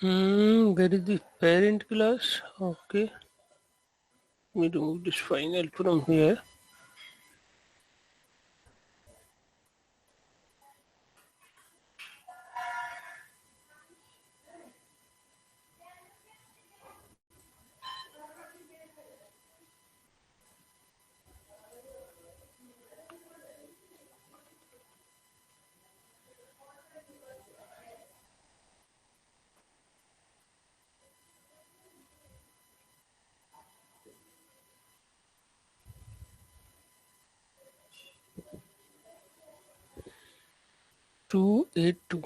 Where is the parent class? Okay, let me remove this final from here. Two eight two.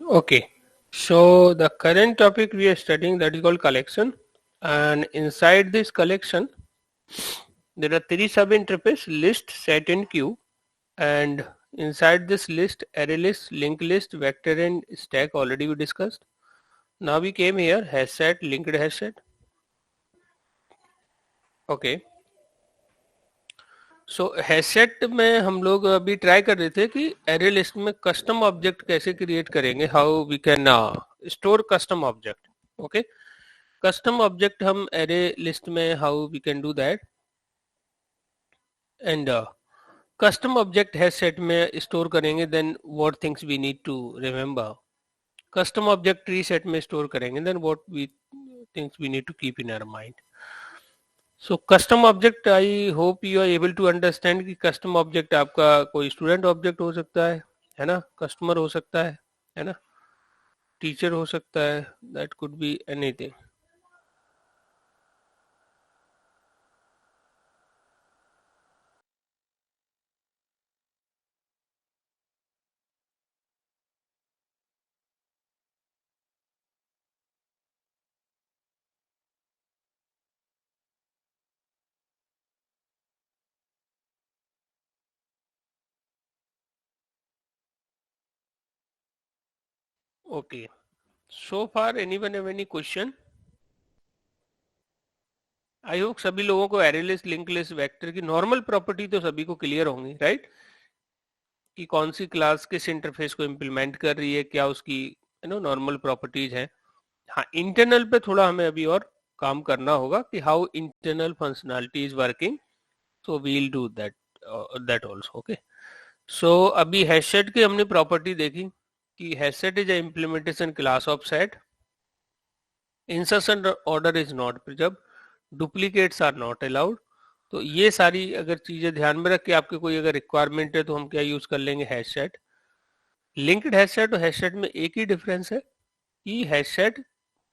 Okay, so the current topic we are studying, that is called collection, and inside this collection there are three sub interface: list, set, and queue. And inside this list, array list, linked list, vector, and stack already we discussed. Now we came here, hash set, linked hash set. Okay, so hash set में हम लोग अभी try कर रहे थे कि array list में custom object कैसे क्रिएट करेंगे, how we can store custom object. Okay, custom object हम एरे लिस्ट में how we can do that. And custom object hash set में स्टोर करेंगे, then what things we need to remember. Custom object tree set में store करेंगे, then what we things we need to keep in our mind. So custom object, I hope you are able to understand कि custom object आपका कोई student object हो सकता है ना, customer हो सकता है ना, टीचर हो सकता है, that could be anything. Okay, so far anyone have any question? I hope सभी लोगों को array list, link list, vector की नॉर्मल प्रॉपर्टी तो सभी को क्लियर होंगी, राइट? कि कौन सी क्लास किस इंटरफेस को इम्प्लीमेंट कर रही है, क्या उसकी नॉर्मल प्रॉपर्टीज हैं. हाँ, इंटरनल पे थोड़ा हमें अभी और काम करना होगा कि how internal functionality is working. So we'll do that also. Okay, so अभी हैशसेट की हमने प्रॉपर्टी देखी कि HashSet is a implementation class of set. Insertion order is not preserve, duplicates are not allowed. तो ये सारी अगर चीजें ध्यान में रख के आपके कोई अगर रिक्वायरमेंट है तो हम क्या यूज कर लेंगे, हैशसेट. लिंक्ड हैशसेट और हैशसेट में एक ही डिफरेंस है कि HashSet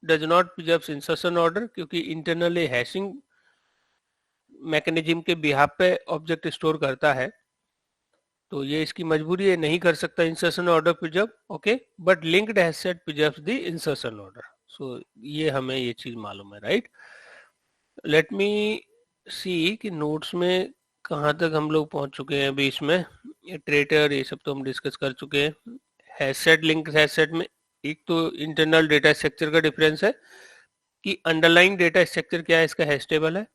does not preserve insertion order, क्योंकि इंटरनली हैशिंग मैकेनिज्म के बिहाफ पे ऑब्जेक्ट स्टोर करता है, तो ये इसकी मजबूरी है, नहीं कर सकता insertion order preserve. Okay, but linked HashSet preserves the insertion order. So ये हमें ये चीज मालूम है, राइट? लेट मी सी कि नोट्स में कहाँ तक हम लोग पहुंच चुके हैं अभी. इसमें इटरेटर ये सब तो हम डिस्कस कर चुके हैं. हैशसेट, लिंक्ड हैशसेट में एक तो इंटरनल डेटा स्ट्रक्चर का डिफरेंस है कि अंडरलाइन डेटा स्ट्रक्चर क्या है, इसका हैश टेबल है.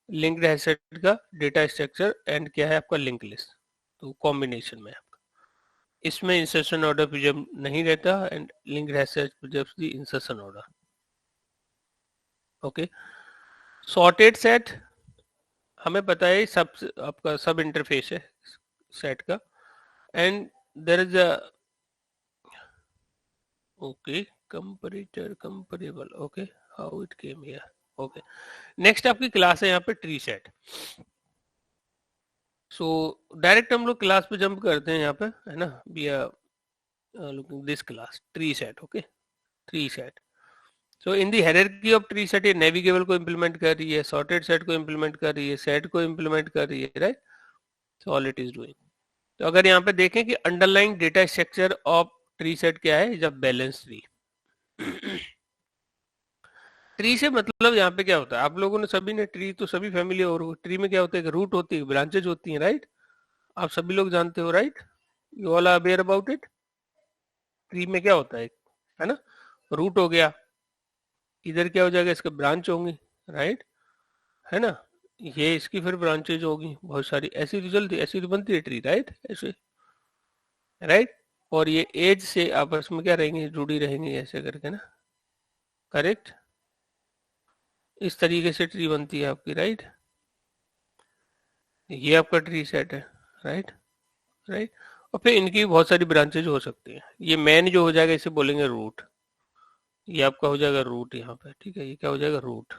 लिंक्ड हैशसेट का डेटा स्ट्रक्चर एंड क्या है आपका, लिंक लिस्ट. तो कॉम्बिनेशन में आपका इसमें इंसर्शन ऑर्डर प्रिजर्व नहीं रहता and linked HashSet preserves the insertion order. Okay, sorted set हमें पता है सब आपका सब इंटरफेस है सेट का, and there is a okay comparator comparable, okay how it came here, okay. Next आपकी क्लास है यहाँ पे ट्री सेट। सो डायरेक्ट हम लोग क्लास पे जंप करते हैं यहाँ पे, है ना, we are looking this class tree set, okay tree set. So in the hierarchy of tree set ये नेविगेबल को इम्प्लीमेंट कर रही है, सॉर्टेड सेट को इम्प्लीमेंट कर रही है, सेट को इम्प्लीमेंट कर रही है, right. So all it is doing. तो अगर यहाँ पे देखें कि underlying data structure of tree set क्या है, जब बैलेंस ट्री। ट्री से मतलब यहाँ पे क्या होता है, आप लोगों ने सभी ने ट्री तो सभी फैमिली, और ट्री में क्या होता है, रूट होती है, ब्रांचेज होती हैं, राइट। आप सभी लोग जानते हो, right, you all are aware about it. Tree में क्या होता है ना, रूट हो गया, इधर क्या हो जाएगा, इसके ब्रांच होंगी, राइट, है ना, ये इसकी फिर ब्रांचेज होगी बहुत सारी, ऐसी तो चलती, ऐसी तो बनती है ट्री, राइट, ऐसे, राइट। और ये एज से आपस में क्या रहेंगे, जुड़ी रहेंगी ऐसे करके ना, करेक्ट। इस तरीके से ट्री बनती है आपकी, राइट। ये आपका ट्री सेट है, राइट, राइट। और फिर इनकी बहुत सारी ब्रांचेज हो सकती हैं। ये मेन जो हो जाएगा इसे बोलेंगे रूट, ये आपका हो जाएगा रूट यहाँ पे, ठीक है, ये क्या हो जाएगा, रूट।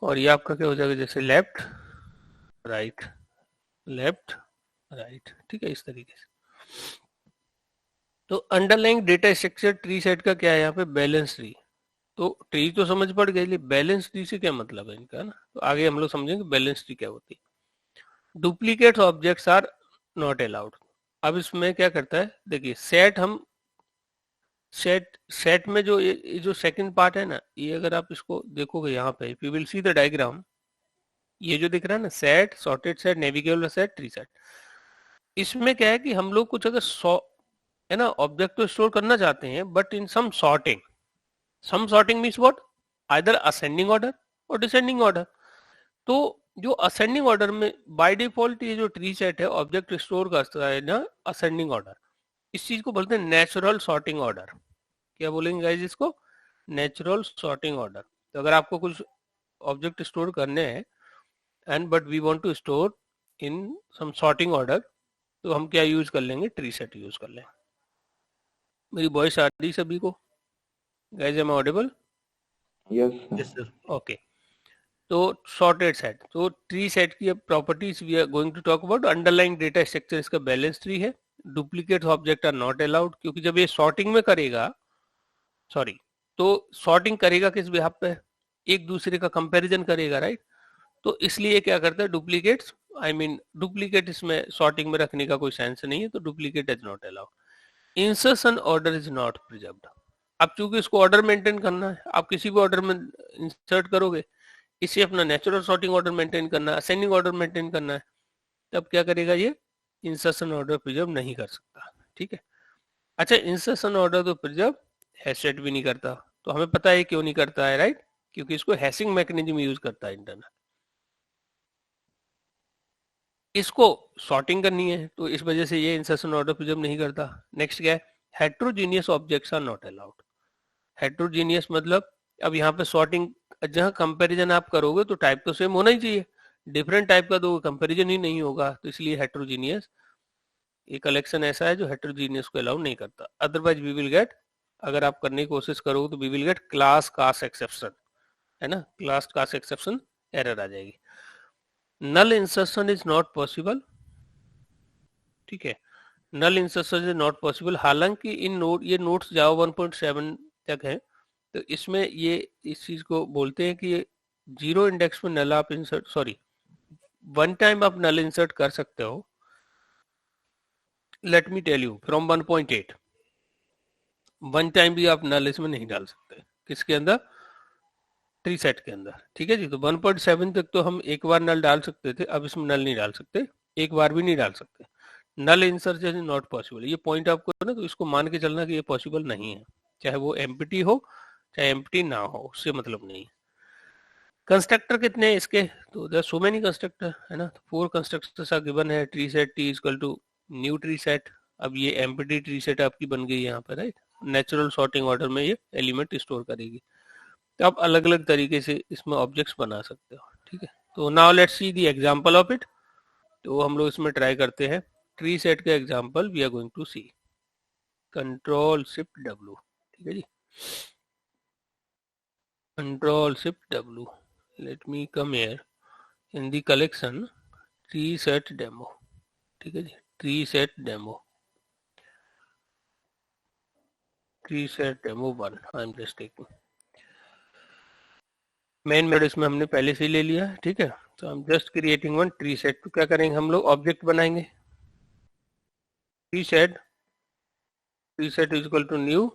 और ये आपका क्या हो जाएगा, जैसे लेफ्ट राइट, लेफ्ट राइट, ठीक है, इस तरीके से। तो underlying data structure tree set का क्या है यहाँ पे, बैलेंस ट्री। तो ट्री तो समझ पड़ गई, बैलेंस ट्री से क्या मतलब है इनका ना, तो आगे हम लोग समझेंगे बैलेंस ट्री क्या होती है। Duplicate objects are not allowed. अब इसमें क्या करता है, देखिए सेट, हम सेट सेट में जो ये जो सेकंड पार्ट है ना, ये अगर आप इसको देखोगे यहाँ पे, if you will see the diagram, ये जो दिख रहा है ना, set, sorted set, navigable set, tree set, इसमें क्या है कि हम लोग कुछ अगर है ना ऑब्जेक्ट तो स्टोर करना चाहते हैं, but in some sorting means what, either ascending order और डिसेंडिंग ऑर्डर। तो जो असेंडिंग ऑर्डर में बाय डिफॉल्ट ये जो ट्री सेट है ऑब्जेक्ट स्टोर करता है ना असेंडिंग ऑर्डर, इस चीज को बोलते हैं नेचुरल सॉर्टिंग ऑर्डर। क्या बोलेंगे गाइस इसको, नेचुरल सॉर्टिंग ऑर्डर। तो अगर आपको कुछ ऑब्जेक्ट स्टोर करने हैं and but we want to store in some sorting order, तो हम क्या यूज कर लेंगे, ट्री सेट यूज कर लेंगे। मेरी वॉइस आ रही सभी को, guys am audible? Yes yes sir. Okay. तो सॉर्टेड सेट, तो ट्री सेट की properties we are going to talk about. Underlying data structure इसका बैलेंस ट्री है, duplicate object are not allowed, क्योंकि जब ये सॉर्टिंग में करेगा, सॉरी, तो सॉर्टिंग करेगा किस बिहाफ पे, एक दूसरे का कंपैरिजन करेगा, राइट। तो इसलिए क्या करता है, डुप्लीकेट्स, आई मीन डुप्लीकेट इसमें सॉर्टिंग में रखने का कोई सेंस नहीं है, तो duplicate is not allowed. Insertion order is not preserved. अब चूंकि इसको ऑर्डर मेंटेन करना है, आप किसी भी ऑर्डर में इंसर्ट करोगे, इसे अपना नेचुरल सॉर्टिंग ऑर्डर मेंटेन करना है, असेंडिंग ऑर्डर मेंटेन करना है, तब क्या करेगा, ये इंसर्शन ऑर्डर प्रिजर्व नहीं कर सकता, ठीक है। अच्छा, इंसर्शन ऑर्डर तो प्रिजर्व हैशसेट भी नहीं करता, तो हमें पता है क्यों नहीं करता है, राइट, क्योंकि इसको हैशिंग मैकेनिज्म यूज करता है इंटरनल, इसको सॉर्टिंग करनी है, तो इस वजह से ये इंसर्शन ऑर्डर प्रिजर्व नहीं करता। नेक्स्ट क्या है, heterogeneous objects are not allowed. Heterogeneous मतलब, अब यहाँ पे सॉर्टिंग, जहाँ कंपैरिजन आप करोगे तो टाइप तो सेम होना ही चाहिए, डिफरेंट टाइप का तो कंपैरिजन ही नहीं होगा, तो इसलिए हेट्रोजीनियस, ये कलेक्शन ऐसा है जो हेट्रोजीनियस को अलाउ नहीं करता। अदरवाइज वी विल गेट, अगर आप करने की कोशिश करोगे तो we will get class cast exception, है ना, क्लास कास्ट एक्सेप्शन एरर आ जाएगी। Null insertion is not possible, ठीक है, null insertion is not possible. हालांकि इन नोट, ये नोट्स जावा 1.7 तक है, तो इसमें ये इस चीज को बोलते हैं कि ये जीरो इंडेक्स में नल आप इंसर्ट, सॉरी, वन टाइम आप नल इंसर्ट कर सकते हो। Let me tell you, from 1.8 one time भी आप नल इसमें नहीं डाल सकते, किसके अंदर, ट्री सेट के अंदर, ठीक है जी। तो 1.7 तक तो हम एक बार नल डाल सकते थे, अब इसमें नल नहीं डाल सकते, एक बार भी नहीं डाल सकते। नल इंसर्शन इज नॉट पॉसिबल, ये पॉइंट आपको ना, तो इसको मान के चलना कि ये पॉसिबल नहीं है, चाहे वो एम्प्टी हो चाहे एम्प्टी ना हो, उससे मतलब नहीं है। कंस्ट्रक्टर कितने हैं इसके, तो देयर सो मेनी कंस्ट्रक्टर, है ना, तो 4 कंस्ट्रक्टर्स आर गिवन है, tree set T equal to new tree set. अब ये एम्प्टी ट्री सेट आपकी बन गई यहाँ पर, राइट, नेचुरल सॉर्टिंग ऑर्डर में ये एलिमेंट स्टोर करेगी। तो आप अलग अलग तरीके से इसमें ऑब्जेक्ट्स बना सकते हो, ठीक है। तो now let's see the example of it. तो हम लोग इसमें ट्राई करते हैं ट्री सेट का example we are going to see. Control shift W, ठीक है जी, control shift W. Let me come here in the collection tree set demo, ठीक है जी, tree set demo, tree set demo 1 I am just taking. Main method इसमें हमने पहले से ही ले लिया है, ठीक है। तो हम just creating one tree set. तो क्या करेंगे हम लोग, ऑब्जेक्ट बनाएंगे, tree set is equal to new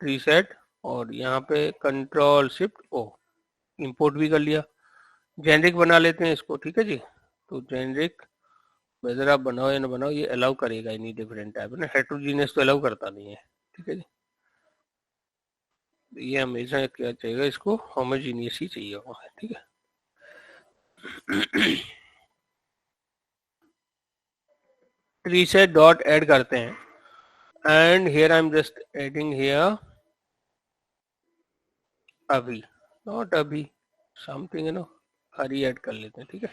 tree set, और यहाँ पे कंट्रोल शिफ्ट ओ, इंपोर्ट भी कर लिया। जेनरिक बना लेते हैं इसको, ठीक है जी। तो जेनरिक वेदर आप बनाओ या ना बनाओ ये अलाउ करेगा एनी डिफरेंट टाइप ना, हेट्रोजीनियस तो अलाउ करता नहीं है, ठीक है जी। ये हमेशा क्या चाहिएगा, इसको होमोजीनियस ही चाहिए होगा, ठीक है। ट्री सेट डॉट ऐड करते हैं, and here I am just adding here अभी, नॉट अभी, समथिंग, हरी ऐड कर लेते हैं, ठीक है।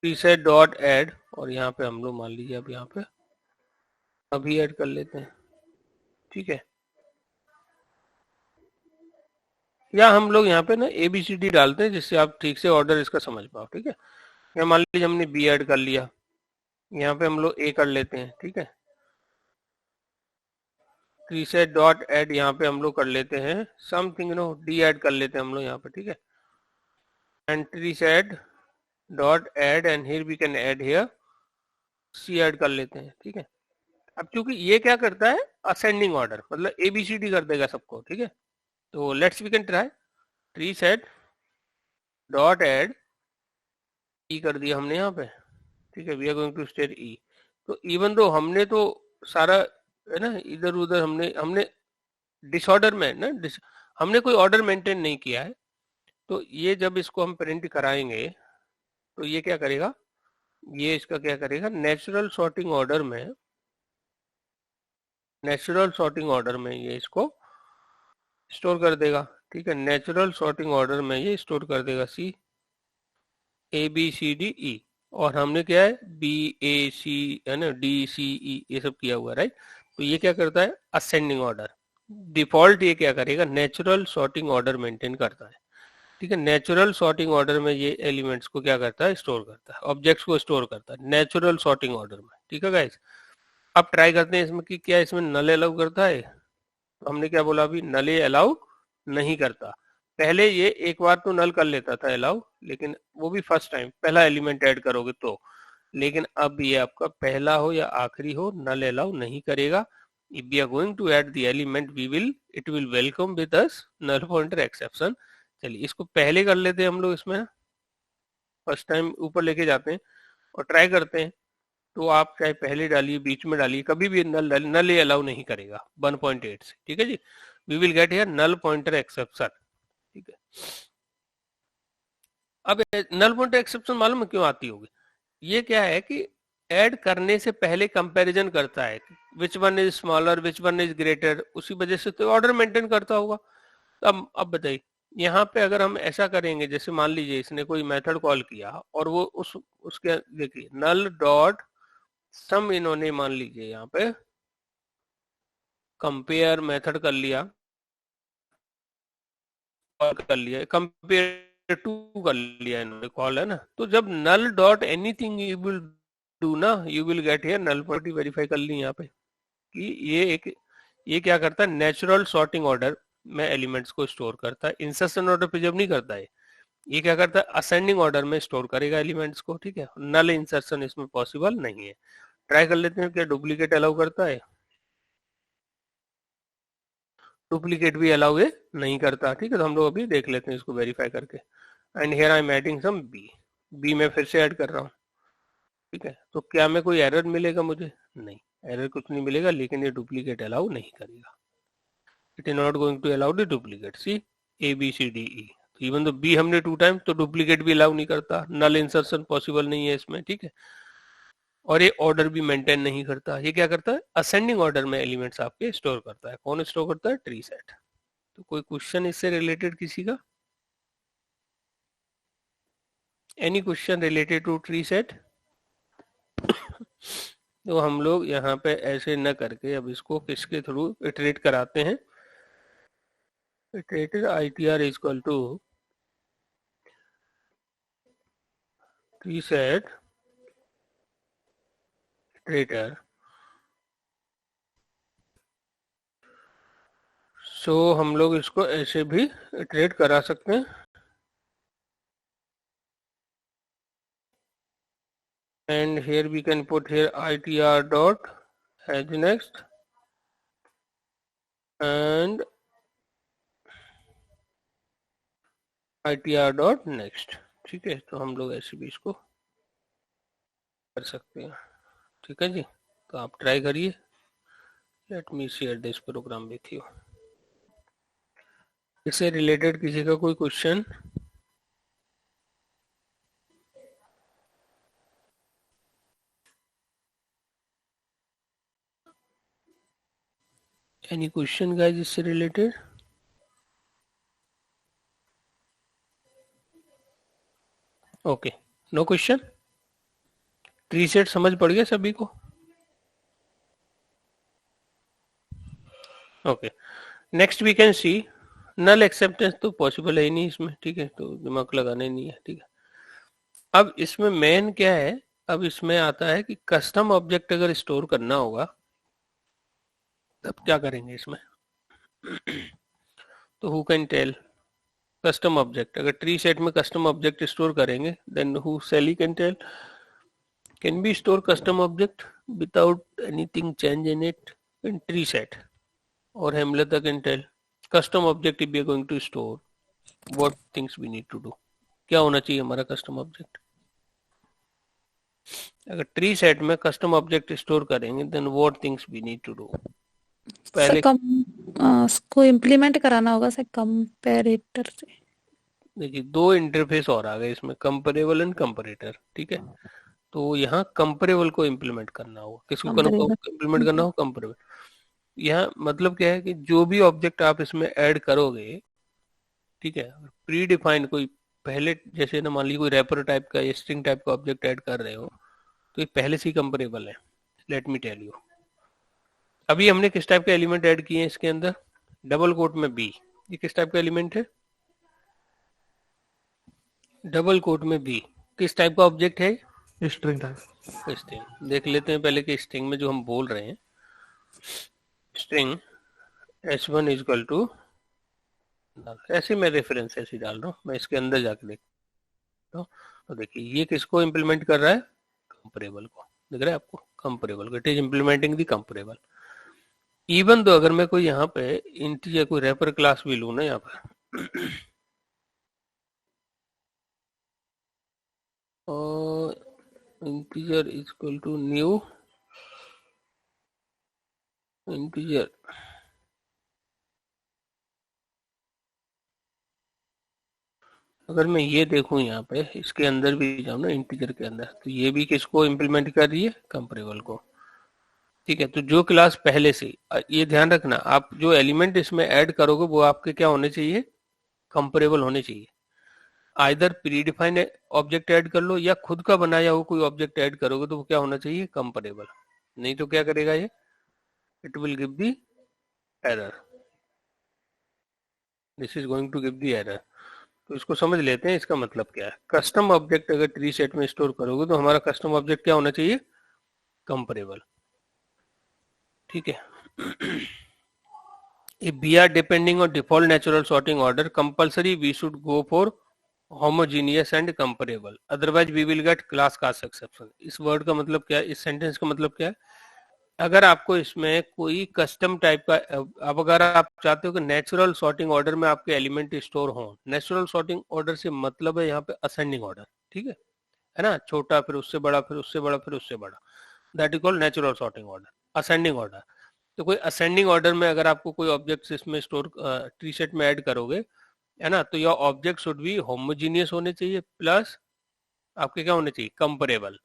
ट्री सेट डॉट ऐड, और यहाँ पे हम लोग मान लीजिए अब यहाँ पे अभी ऐड कर लेते हैं, ठीक है। या हम लोग यहाँ पे ना ABCD डालते हैं जिससे आप ठीक से ऑर्डर इसका समझ पाओ, ठीक है। या मान लीजिए हमने बी ऐड कर लिया, यहाँ पे हम लोग ए कर लेते हैं, ठीक है। ट्री सेट डॉट ऐड यहाँ पे हम लोग कर लेते हैं समथिंग, डी ऐड कर लेते हैं हम लोग यहाँ पे, ठीक है। And tree set dot add, and here we can add here see add कर लेते हैं, ठीक है। अब क्योंकि ये क्या करता है, असेंडिंग ऑर्डर, मतलब ABCD कर देगा सबको, ठीक है। तो let's we can try tree set dot add E कर दिया हमने यहाँ पे, ठीक है। We are going to state E. तो इवन दो हमने तो सारा है ना इधर उधर हमने डिसऑर्डर में ना हमने कोई ऑर्डर मेंटेन नहीं किया है। तो ये जब इसको हम प्रिंट कराएंगे तो ये क्या करेगा, ये इसका क्या करेगा, नेचुरल सॉर्टिंग ऑर्डर में, नेचुरल सॉर्टिंग ऑर्डर में ये इसको स्टोर कर देगा, ठीक है। नेचुरल सॉर्टिंग ऑर्डर में ये स्टोर कर देगा सी ABCDE, और हमने क्या है BAC है ना DCE ये सब किया हुआ है, राइट। तो ये क्या करता है, असेंडिंग ऑर्डर। डिफॉल्ट ये क्या करेगा, नेचुरल सॉर्टिंग ऑर्डर मेंटेन करता है, ठीक है। नेचुरल सॉर्टिंग ऑर्डर में ये एलिमेंट्स को क्या करता है, स्टोर करता है, ऑब्जेक्ट्स को स्टोर करता है नेचुरल सॉर्टिंग ऑर्डर में, ठीक है गाइस। अब ट्राई करते हैं इसमें कि क्या इसमें नल अलाउ करता है। तो हमने क्या बोला अभी, नल अलाउ नहीं करता। पहले ये एक बार तो नल कर लेता था अलाउ, लेकिन वो भी फर्स्ट टाइम पहला एलिमेंट ऐड करोगे तो। लेकिन अब ये आपका पहला हो या आखिरी हो, नल अलाउ नहीं करेगा। If we are going to add the element it will welcome with us null pointer exception. चलिए इसको पहले कर लेते हैं हम लोग, इसमें फर्स्ट टाइम ऊपर लेके जाते हैं और ट्राई करते हैं। तो आप चाहे पहले डालिए बीच में डालिए, कभी भी नल ये अलाउ नहीं करेगा 1.8 से, ठीक है जी। We will get here null pointer exception, ठीक है। अब नल पॉइंटर एक्सेप्शन मालूम है क्यों आती होगी, ये क्या है कि ऐड करने से पहले कंपैरिजन करता है which one is smaller which one is greater, उसी वजह से तो ऑर्डर मेंटेन करता होगा। अब बताइए यहाँ पे अगर हम ऐसा करेंगे, जैसे मान लीजिए इसने कोई मेथड कॉल किया और वो उसके देखिए नल डॉट सम, इन्होंने मान लीजिए यहाँ पे कंपेयर मेथड कर लिया, कॉल कर लिया, कंपेयर टू कर लिया इन्होंने कॉल, है ना। तो जब null dot anything you will do ना, you will get here null property verify कर ली यहाँ पे कि ये क्या करता है, नेचुरल सॉर्टिंग ऑर्डर में एलिमेंट्स को स्टोर करता है, इंसर्शन ऑर्डर पे जब नहीं करता है। ये क्या करता है, असेंडिंग ऑर्डर में स्टोर करेगा एलिमेंट्स को, ठीक है। नल इंसर्शन इसमें पॉसिबल नहीं है। ट्राई कर लेते हैं क्या डुप्लीकेट अलाउ करता है, डुप्लीकेट भी अलाउ ये नहीं करता, ठीक है। तो हम लोग अभी देख लेते हैं इसको वेरीफाई करके। And here I am adding some B में फिर से ऐड कर रहा हूँ, ठीक है। तो क्या मैं कोई एरर मिलेगा मुझे, नहीं एरर कुछ नहीं मिलेगा, लेकिन ये डुप्लीकेट अलाउ नहीं करेगा। It is not going to allow the duplicate, see ABCDE। Even तो बी हमने 2 टाइम, तो डुप्लीकेट भी अलाउ नहीं करता, नल इंसर्शन पॉसिबल नहीं है इसमें, ठीक है। और ये ऑर्डर भी मेंटेन नहीं करता। ये क्या करता है, असेंडिंग ऑर्डर में एलिमेंट्स आपके स्टोर करता है। कौन स्टोर करता है, ट्री सेट। तो कोई क्वेश्चन इससे रिलेटेड किसी का, any question related to tree set? तो हम लोग यहाँ पे ऐसे न करके अब इसको किसके थ्रू इटरेट कराते हैं, iterated ITR is equal to tree set iterator. So हम लोग इसको ऐसे भी इटरेट करा सकते हैं, and here we can put here ITR dot as next and ITR dot next। ठीक है, तो हम लोग ऐसे भी इसको कर सकते हैं। ठीक है जी, तो आप ट्राई करिए। Let me share this program with you. इससे रिलेटेड किसी का कोई क्वेश्चन? एनी क्वेश्चन गाइस इससे related? Okay, no question. Tree set समझ पड़ गया सभी को? Okay, next we can see null acceptance तो पॉसिबल है ही नहीं इसमें। ठीक है, तो दिमाग लगाना ही नहीं है। ठीक है, अब इसमें मेन क्या है, अब इसमें आता है कि कस्टम ऑब्जेक्ट अगर स्टोर करना होगा तब क्या करेंगे इसमें। तो who can tell, custom object अगर ट्री सेट में कस्टम ऑब्जेक्ट स्टोर करेंगे देन हु सेली can tell, can be store custom object without anything change in it in tree set, और Hemlata can tell custom object if we are going to store what things we need to do. क्या होना चाहिए हमारा custom object? अगर tree set में custom object store करेंगे then what things we need to do. पहले उसको इम्प्लीमेंट कराना होगा सर कंपैरेटर से। देखिए दो इंटरफेस और आ गए इसमें, कंपेरेबल एंड कंपैरेटर। ठीक है, तो यहाँ कंपेरेबल को इम्प्लीमेंट करना होगा। किसको इम्प्लीमेंट करना होगा, कंपेरेबल। यहाँ मतलब क्या है कि जो भी ऑब्जेक्ट आप इसमें ऐड करोगे, ठीक है, प्री डिफाइंड कोई पहले, जैसे ना मान लीजिए कोई रैपर टाइप का या स्ट्रिंग टाइप का ऑब्जेक्ट ऐड कर रहे हो तो ये पहले से ही कंपेरेबल है। लेट मी टेल यू, अभी हमने किस टाइप के एलिमेंट ऐड किए हैं इसके अंदर, डबल कोट में बी। ये किस टाइप का एलिमेंट है, डबल कोट में बी। किस टाइप का ऑब्जेक्ट है, स्ट्रिंग टाइप। स्ट्रिंग। देख लेते हैं पहले कि स्ट्रिंग में जो हम बोल रहे हैं, string h1 is equal to, ऐसे मैं रेफरेंस ऐसे डाल रहा हूँ, मैं इसके अंदर जाके देखता हूँ। तो देखिए ये किसको इम्प्लीमेंट कर रहा है, कंपेरेबल को। दिख रहा है आपको, comparable, it is implementing the comparable. Even तो अगर मैं कोई यहाँ पे इंटीजर कोई रैपर क्लास भी लू ना यहाँ पर और integer is equal to new integer, अगर मैं ये देखूं यहाँ पे इसके अंदर भी जाऊँ ना इंटीजर के अंदर, तो ये भी किसको इम्प्लीमेंट कर रही है, कंपेरेबल को। ठीक है, तो जो क्लास पहले से, ये ध्यान रखना, आप जो एलिमेंट इसमें ऐड करोगे वो आपके क्या होने चाहिए, कंपेरेबल होने चाहिए। Either pre defined object add कर लो या खुद का बनाया हुआ कोई ऑब्जेक्ट ऐड करोगे तो वो क्या होना चाहिए, कंपेरेबल। नहीं तो क्या करेगा ये, it will give the error, this is going to give the error. तो इसको समझ लेते हैं इसका मतलब क्या है। कस्टम ऑब्जेक्ट अगर ट्री सेट में स्टोर करोगे तो हमारा कस्टम ऑब्जेक्ट क्या होना चाहिए, कंपेरेबल। ठीक है, if we are depending on default natural sorting order, compulsory we should go for homogeneous and comparable, otherwise we will get class caste exception। इस वर्ड का मतलब क्या है, इस सेंटेंस का मतलब क्या है, अगर आपको इसमें कोई कस्टम टाइप का, अब अगर आप चाहते हो कि नेचुरल सॉर्टिंग ऑर्डर में आपके एलिमेंट स्टोर हो, नेचुरल सॉर्टिंग ऑर्डर से मतलब है यहाँ पे असेंडिंग ऑर्डर। ठीक है ना, छोटा फिर उससे बड़ा फिर उससे बड़ा फिर उससे बड़ा, that is called natural sorting order, ascending order. तो कोई असेंडिंग ऑर्डर में अगर आपको कोई ऑब्जेक्ट इसमें स्टोर ट्री सेट में ऐड करोगे, है ना, तो your object should be homogeneous होने चाहिए, प्लस आपके क्या होने चाहिए, कंपेरेबल।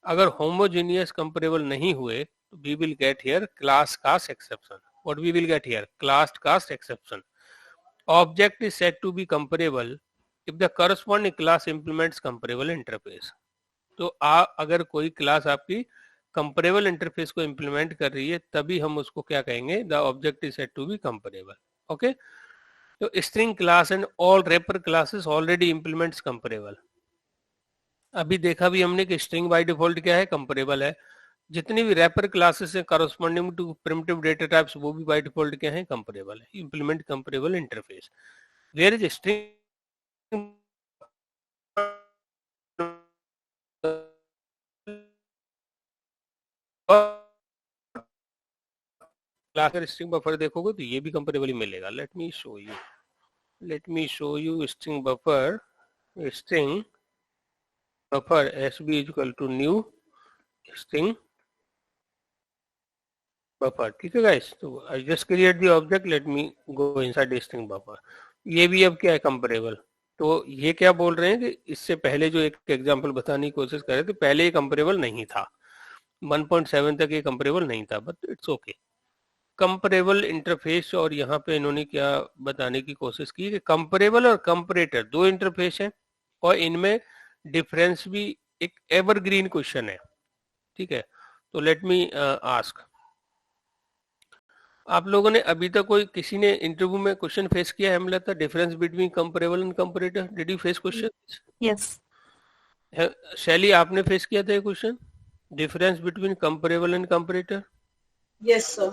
अगर होमोजीनियस कंपेरेबल नहीं हुए तो we will get here class cast exception. What we will get here? Class cast exception. Object is said to be comparable if the corresponding class implements comparable interface. तो अगर कोई class आपकी comparable interface को implement कर रही है तभी हम उसको क्या कहेंगे? The object is said to be comparable. Okay, तो string class and all wrapper classes already implements comparable. अभी देखा भी हमने कि स्ट्रिंग बाय डिफॉल्ट क्या है? कंपेरेबल है. जितनी भी रैपर क्लासेस हैं corresponding to primitive data types वो भी बाय डिफॉल्ट क्या है? कंपेरेबल है. Implement comparable interface. Where is string class string buffer देखोगे तो ये भी कंपेरेबल ही मिलेगा. Let me show you string buffer sb is equal to new string buffer. ठीक है गाइस, तो I just create the object, let me go inside string buffer. ये भी अब क्या है? कंपेरेबल. तो ये क्या बोल रहे हैं कि इससे पहले जो एक एग्जांपल बताने की कोशिश कर रहे थे, पहले ये कंपेरेबल नहीं था. 1.7 तक ये कंपेरेबल नहीं था, but it's okay. Comparable interface, और यहाँ पे इन्होंने क्या बताने की कोशिश की कि कंपेरेबल और कंपेरेटर दो इंटरफेस है और इनमें डिफरेंस भी एक एवरग्रीन क्वेश्चन है. ठीक है, तो लेट मी आस्क, आप लोगों ने अभी तक कोई किसी ने इंटरव्यू में क्वेश्चन फेस किया है? हमें लगता है difference between comparable and comparator. Did you face question? Yes. शैली, आपने फेस किया था ये question, difference between comparable and comparator? Yes sir.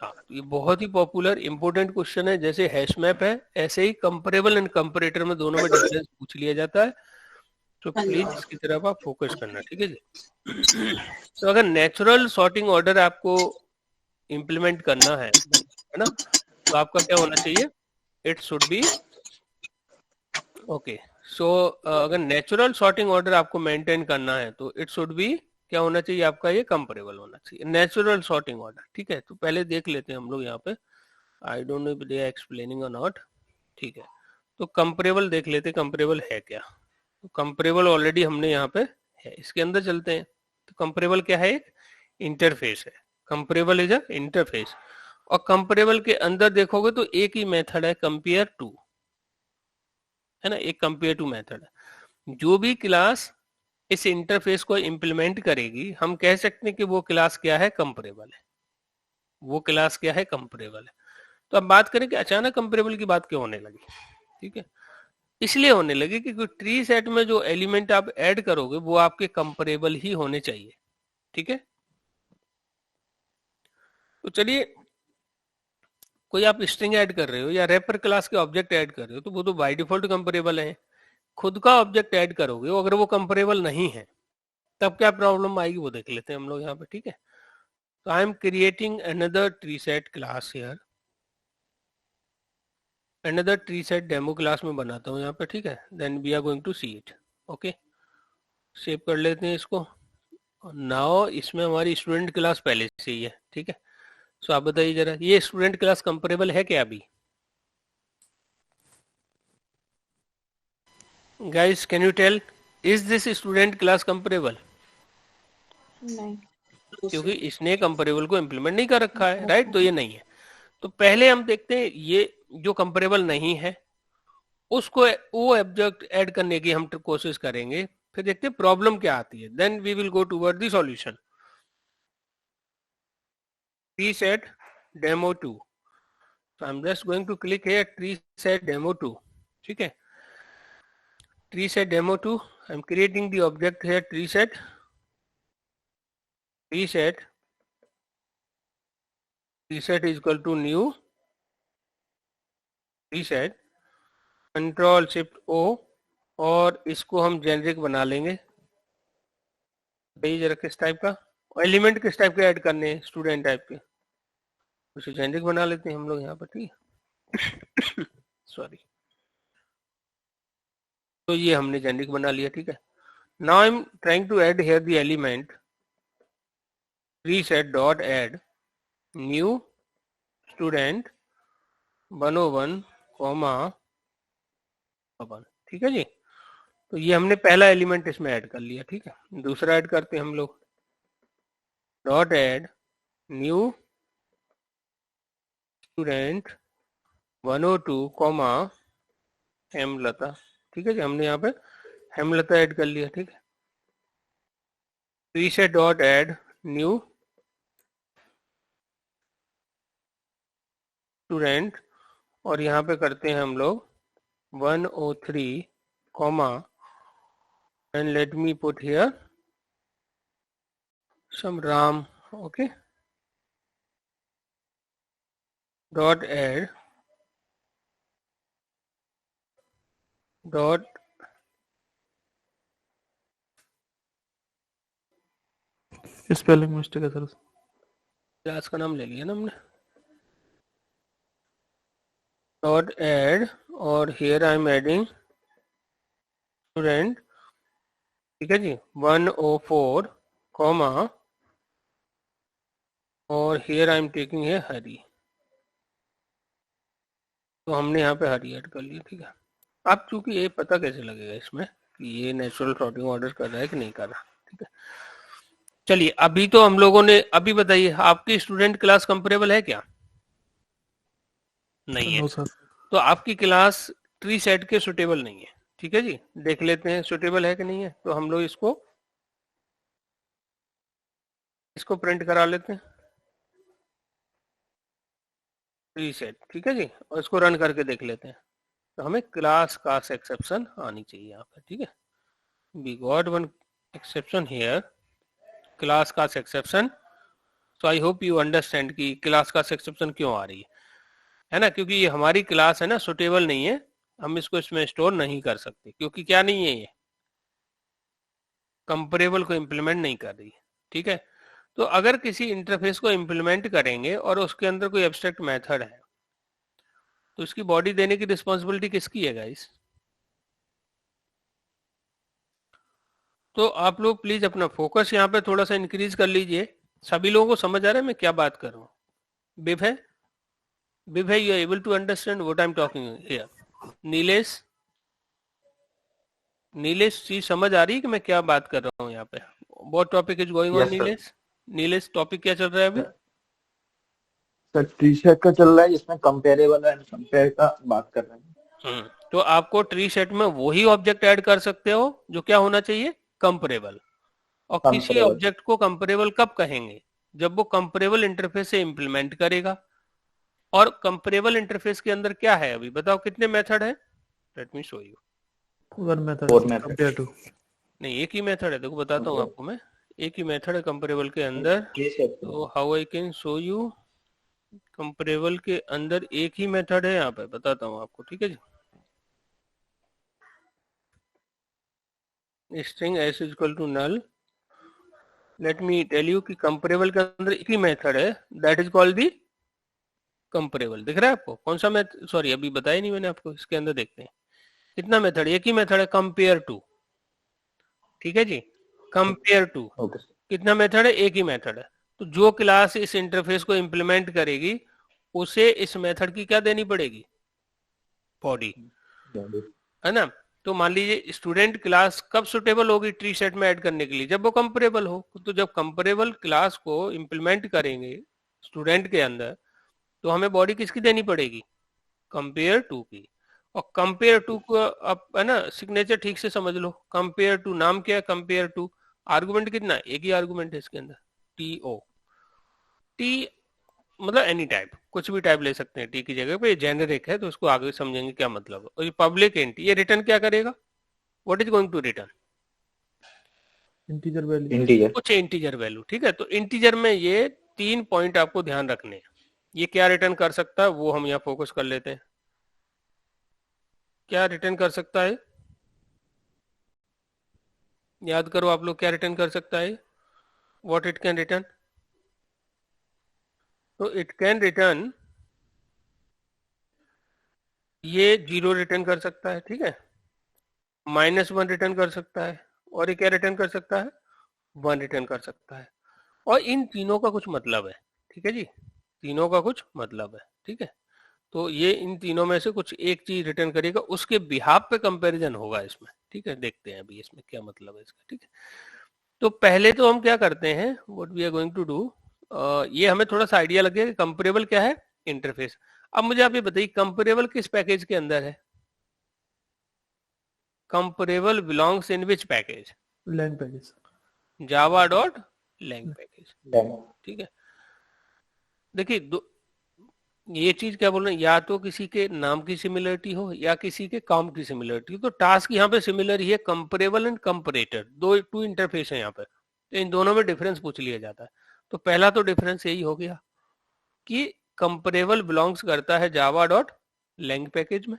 हाँ, ये बहुत ही पॉपुलर इंपॉर्टेंट क्वेश्चन है. जैसे हैश मैप है ऐसे ही कंपेरेबल एंड कंपेरेटर में दोनों में डिफरेंस पूछ लिया जाता है. तो प्लीज इसकी तरफ आप फोकस करना. ठीक है जी. तो अगर नेचुरल सॉर्टिंग ऑर्डर आपको इंप्लीमेंट करना है ना, तो आपका क्या होना चाहिए? It should be okay. So अगर नेचुरल सॉर्टिंग ऑर्डर आपको मेंटेन करना है तो इट शुड बी क्या होना चाहिए? आपका ये कंपेरेबल होना चाहिए, नेचुरल सॉर्टिंग ऑर्डर. ठीक है, तो पहले देख लेते हैं हम लोग यहाँ पे. I don't know if they are explaining और नॉट. ठीक है, तो कंपेरेबल देख लेते हैं, कंपेरेबल है क्या. तो कंपेरेबल ऑलरेडी हमने यहाँ पे है, इसके अंदर चलते हैं. तो कंपेरेबल क्या है? एक इंटरफेस है. Comparable is a interface. और कंपेरेबल के अंदर देखोगे तो एक ही मेथड है, कंपेयर टू, है ना. एक कंपेयर टू मेथड है. जो भी क्लास इस इंटरफेस को इंप्लीमेंट करेगी हम कह सकते हैं कि वो क्लास क्या है? कंपेरेबल है. वो क्लास क्या है? कंपेरेबल है. तो अब बात करें कि अचानक कंपेरेबल की बात क्यों होने लगी. ठीक है, इसलिए होने लगी कि ट्री सेट में जो एलिमेंट आप ऐड करोगे वो आपके कंपेरेबल ही होने चाहिए. ठीक है, तो चलिए, कोई आप स्ट्रिंग ऐड कर रहे हो या रैपर क्लास के ऑब्जेक्ट ऐड कर रहे हो तो वो तो बाय डिफॉल्ट कंपेरेबल है. खुद का ऑब्जेक्ट ऐड करोगे अगर वो कंपेरेबल नहीं है तब क्या प्रॉब्लम आएगी वो देख लेते हैं हम लोग यहाँ पे. ठीक है, तो I am creating another tree set class here, another tree set demo class में बनाता हूँ यहाँ पे. ठीक है, then we are going to see it. Okay, save कर लेते हैं इसको. नाउ इसमें हमारी स्टूडेंट क्लास पहले से ही है. ठीक है, सो आप बताइए जरा, ये स्टूडेंट क्लास कंपेरेबल है क्या? अभी guys can you tell, is this student class comparable? नहीं. क्योंकि इसने कंपेरेबल को इम्प्लीमेंट नहीं कर रखा है, राइट. तो ये नहीं है. तो पहले हम देखते हैं ये जो कंपेरेबल नहीं है उसको वो ऑब्जेक्ट ऐड करने की हम कोशिश करेंगे, फिर देखते हैं प्रॉब्लम क्या आती है. Then we will go toward the solution. Tree set demo 2. So I'm just going to click here tree set demo 2. ठीक है, tree set demo 2. I'm creating the object here tree set is equal to new tree set, control shift O, और इसको हम generic बना लेंगे. जरा किस type का एलिमेंट किस टाइप के ऐड करने हैं? स्टूडेंट टाइप के. उसे जेनरिक बना लेते हैं हम लोग यहाँ पर. ठीक है, सॉरी. तो ये हमने जेनरिक बना लिया. ठीक है, now I am trying to add here the element tree set dot add new student 101 comma 1. ठीक है जी. तो ये हमने पहला एलिमेंट इसमें ऐड कर लिया, ठीक है। दूसरा ऐड करते हैं हम लोग, dot add new student 102 comma Hemlata, ठीक है जी। हमने यहाँ पे हेमलता ऐड कर लिया, ठीक है। Reset dot add new student, और यहाँ पे करते हैं हम लोग 103 comma and let me put here some ram, okay, dot add dot spelling mistake है सर, क्लास का नाम ले लिया ना हमने, dot add, और here I am adding student, ठीक है जी, 104 कॉमा, और here I am taking है हरी, तो हमने यहाँ पे हरी ऐड कर लिया, ठीक है। आप चूंकि ये पता कैसे लगेगा इसमें कि ये नेचुरल सॉर्टिंग ऑर्डर कर रहा है कि नहीं कर रहा, ठीक है। चलिए अभी तो हम लोगों ने, अभी बताइए आपकी स्टूडेंट क्लास कंपेरेबल है क्या? नहीं है। No sir. तो आपकी क्लास ट्री सेट के सुटेबल नहीं है, ठीक है जी। देख लेते हैं सुटेबल है कि नहीं है। तो हम लोग इसको प्रिंट करा लेते हैं, ट्री सेट, ठीक है जी, और इसको रन करके देख लेते हैं। तो हमें क्लास कास्ट एक्सेप्शन आनी चाहिए यहाँ पे, ठीक है। We got one exception here, class cast exception. So I hope you understand कि क्लास कास्ट एक्सेप्शन क्यों आ रही है ना, क्योंकि ये हमारी क्लास है ना, सुटेबल नहीं है, हम इसको इसमें स्टोर नहीं कर सकते, क्योंकि क्या नहीं है, ये कंपेरेबल को इम्प्लीमेंट नहीं कर रही है, ठीक है। तो अगर किसी इंटरफेस को इम्प्लीमेंट करेंगे और उसके अंदर कोई एब्स्ट्रैक्ट मेथड है, तो उसकी बॉडी देने की रिस्पॉन्सिबिलिटी किसकी है गाइस? तो आप लोग प्लीज अपना फोकस यहाँ पे थोड़ा सा इंक्रीज कर लीजिए। सभी लोगों को समझ आ रहा है मैं क्या बात कर रहा हूँ? Vibhay you are able to understand what I am talking here? Nilesh चीज समझ आ रही है कि मैं क्या बात कर रहा हूँ यहाँ पे? What topic is going on Nilesh? Topic क्या चल रहा है अभी? सर ट्री सेट का चल रहा है जिसमें कंपेरेबल एंड कंपेयर का बात कर रहे हैं। तो आपको ट्री सेट में वही ऑब्जेक्ट ऐड कर सकते हो जो क्या होना चाहिए? कंपेरेबल। और किसी ऑब्जेक्ट को कंपेरेबल कब कहेंगे? जब वो कंपेरेबल इंटरफेस से इंप्लीमेंट करेगा। और कंपेरेबल इंटरफेस के अंदर क्या है अभी बताओ, कितने मेथड है? Let me show you. One method compare to, नहीं एक ही मेथड है, देखो बताता हूँ आपको मैं, एक ही मेथड है कंपेरेबल के अंदर। तो how I can show you, comparable के अंदर एक ही मेथड है, यहाँ पे बताता हूँ आपको, ठीक है जी। String s is equal to null, let me tell you कि कंपेरेबल के अंदर एक ही मेथड है, that is called the comparable. दिख रहा है आपको? कौन सा मेथड, सॉरी अभी बताया नहीं मैंने आपको, इसके अंदर देखते हैं कितना मेथड, एक ही मेथड है, कंपेयर टू, ठीक है जी। कंपेयर टू कितना मेथड है? एक ही मेथड है। तो जो क्लास इस इंटरफेस को इंप्लीमेंट करेगी उसे इस मेथड की क्या देनी पड़ेगी? बॉडी, है ना। तो मान लीजिए स्टूडेंट क्लास कब सुटेबल होगी ट्री सेट में ऐड करने के लिए? जब वो कंपेरेबल हो। तो जब कंपेरेबल क्लास को इंप्लीमेंट करेंगे स्टूडेंट के अंदर, तो हमें बॉडी किसकी देनी पड़ेगी? कंपेयर टू की। और कंपेयर टू को आप है ना सिग्नेचर ठीक से समझ लो। कंपेयर टू नाम क्या है? Compare to. आर्गुमेंट कितना? एक ही आर्गुमेंट है इसके अंदर, टी ओ। टी मतलब एनी टाइप, कुछ भी टाइप ले सकते हैं टी की जगह पे, ये जेनेरिक है तो उसको आगे समझेंगे क्या मतलब है। और ये पब्लिक इंट, ये रिटर्न क्या करेगा? What is going to return? Integer value, कुछ इंटीजर वैल्यू, ठीक है। तो इंटीजर में ये 3 पॉइंट आपको ध्यान रखने हैं। ये क्या रिटर्न कर सकता है वो हम यहाँ फोकस कर लेते हैं। क्या रिटर्न कर सकता है? याद करो आप लोग, क्या रिटर्न कर सकता है? What it can return? तो इट कैन रिटर्न, ये 0 रिटर्न कर सकता है, ठीक है, -1 रिटर्न कर सकता है, और ये क्या रिटर्न कर सकता है? 1 रिटर्न कर सकता है। और इन तीनों का कुछ मतलब है, ठीक है जी, तीनों का कुछ मतलब है, ठीक है। तो ये इन तीनों में से कुछ एक चीज रिटर्न करेगा, उसके बिहाफ पे कंपैरिजन होगा इसमें, ठीक है। देखते हैं अभी इसमें क्या मतलब है इसका, ठीक है। तो पहले तो हम क्या करते हैं, what we are going to do, ये हमें थोड़ा सा आइडिया लगे कि कंपेरेबल क्या है, इंटरफेस। अब मुझे आप ये बताइए कंपेरेबल किस पैकेज के अंदर है? Comparable belongs in which package? Lang package, Java dot lang package, ठीक है। देखिए ये चीज क्या बोल रहे हैं, या तो किसी के नाम की सिमिलरिटी हो या किसी के काम की सिमिलरिटी हो। तो टास्क यहाँ पे सिमिलर ही है, comparable and comparator, two interface है यहाँ पे, तो इन दोनों में डिफरेंस पूछ लिया जाता है। तो पहला तो डिफरेंस यही हो गया कि कंपेरेबल बिलोंग्स करता है जावा डॉट लैंग पैकेज में,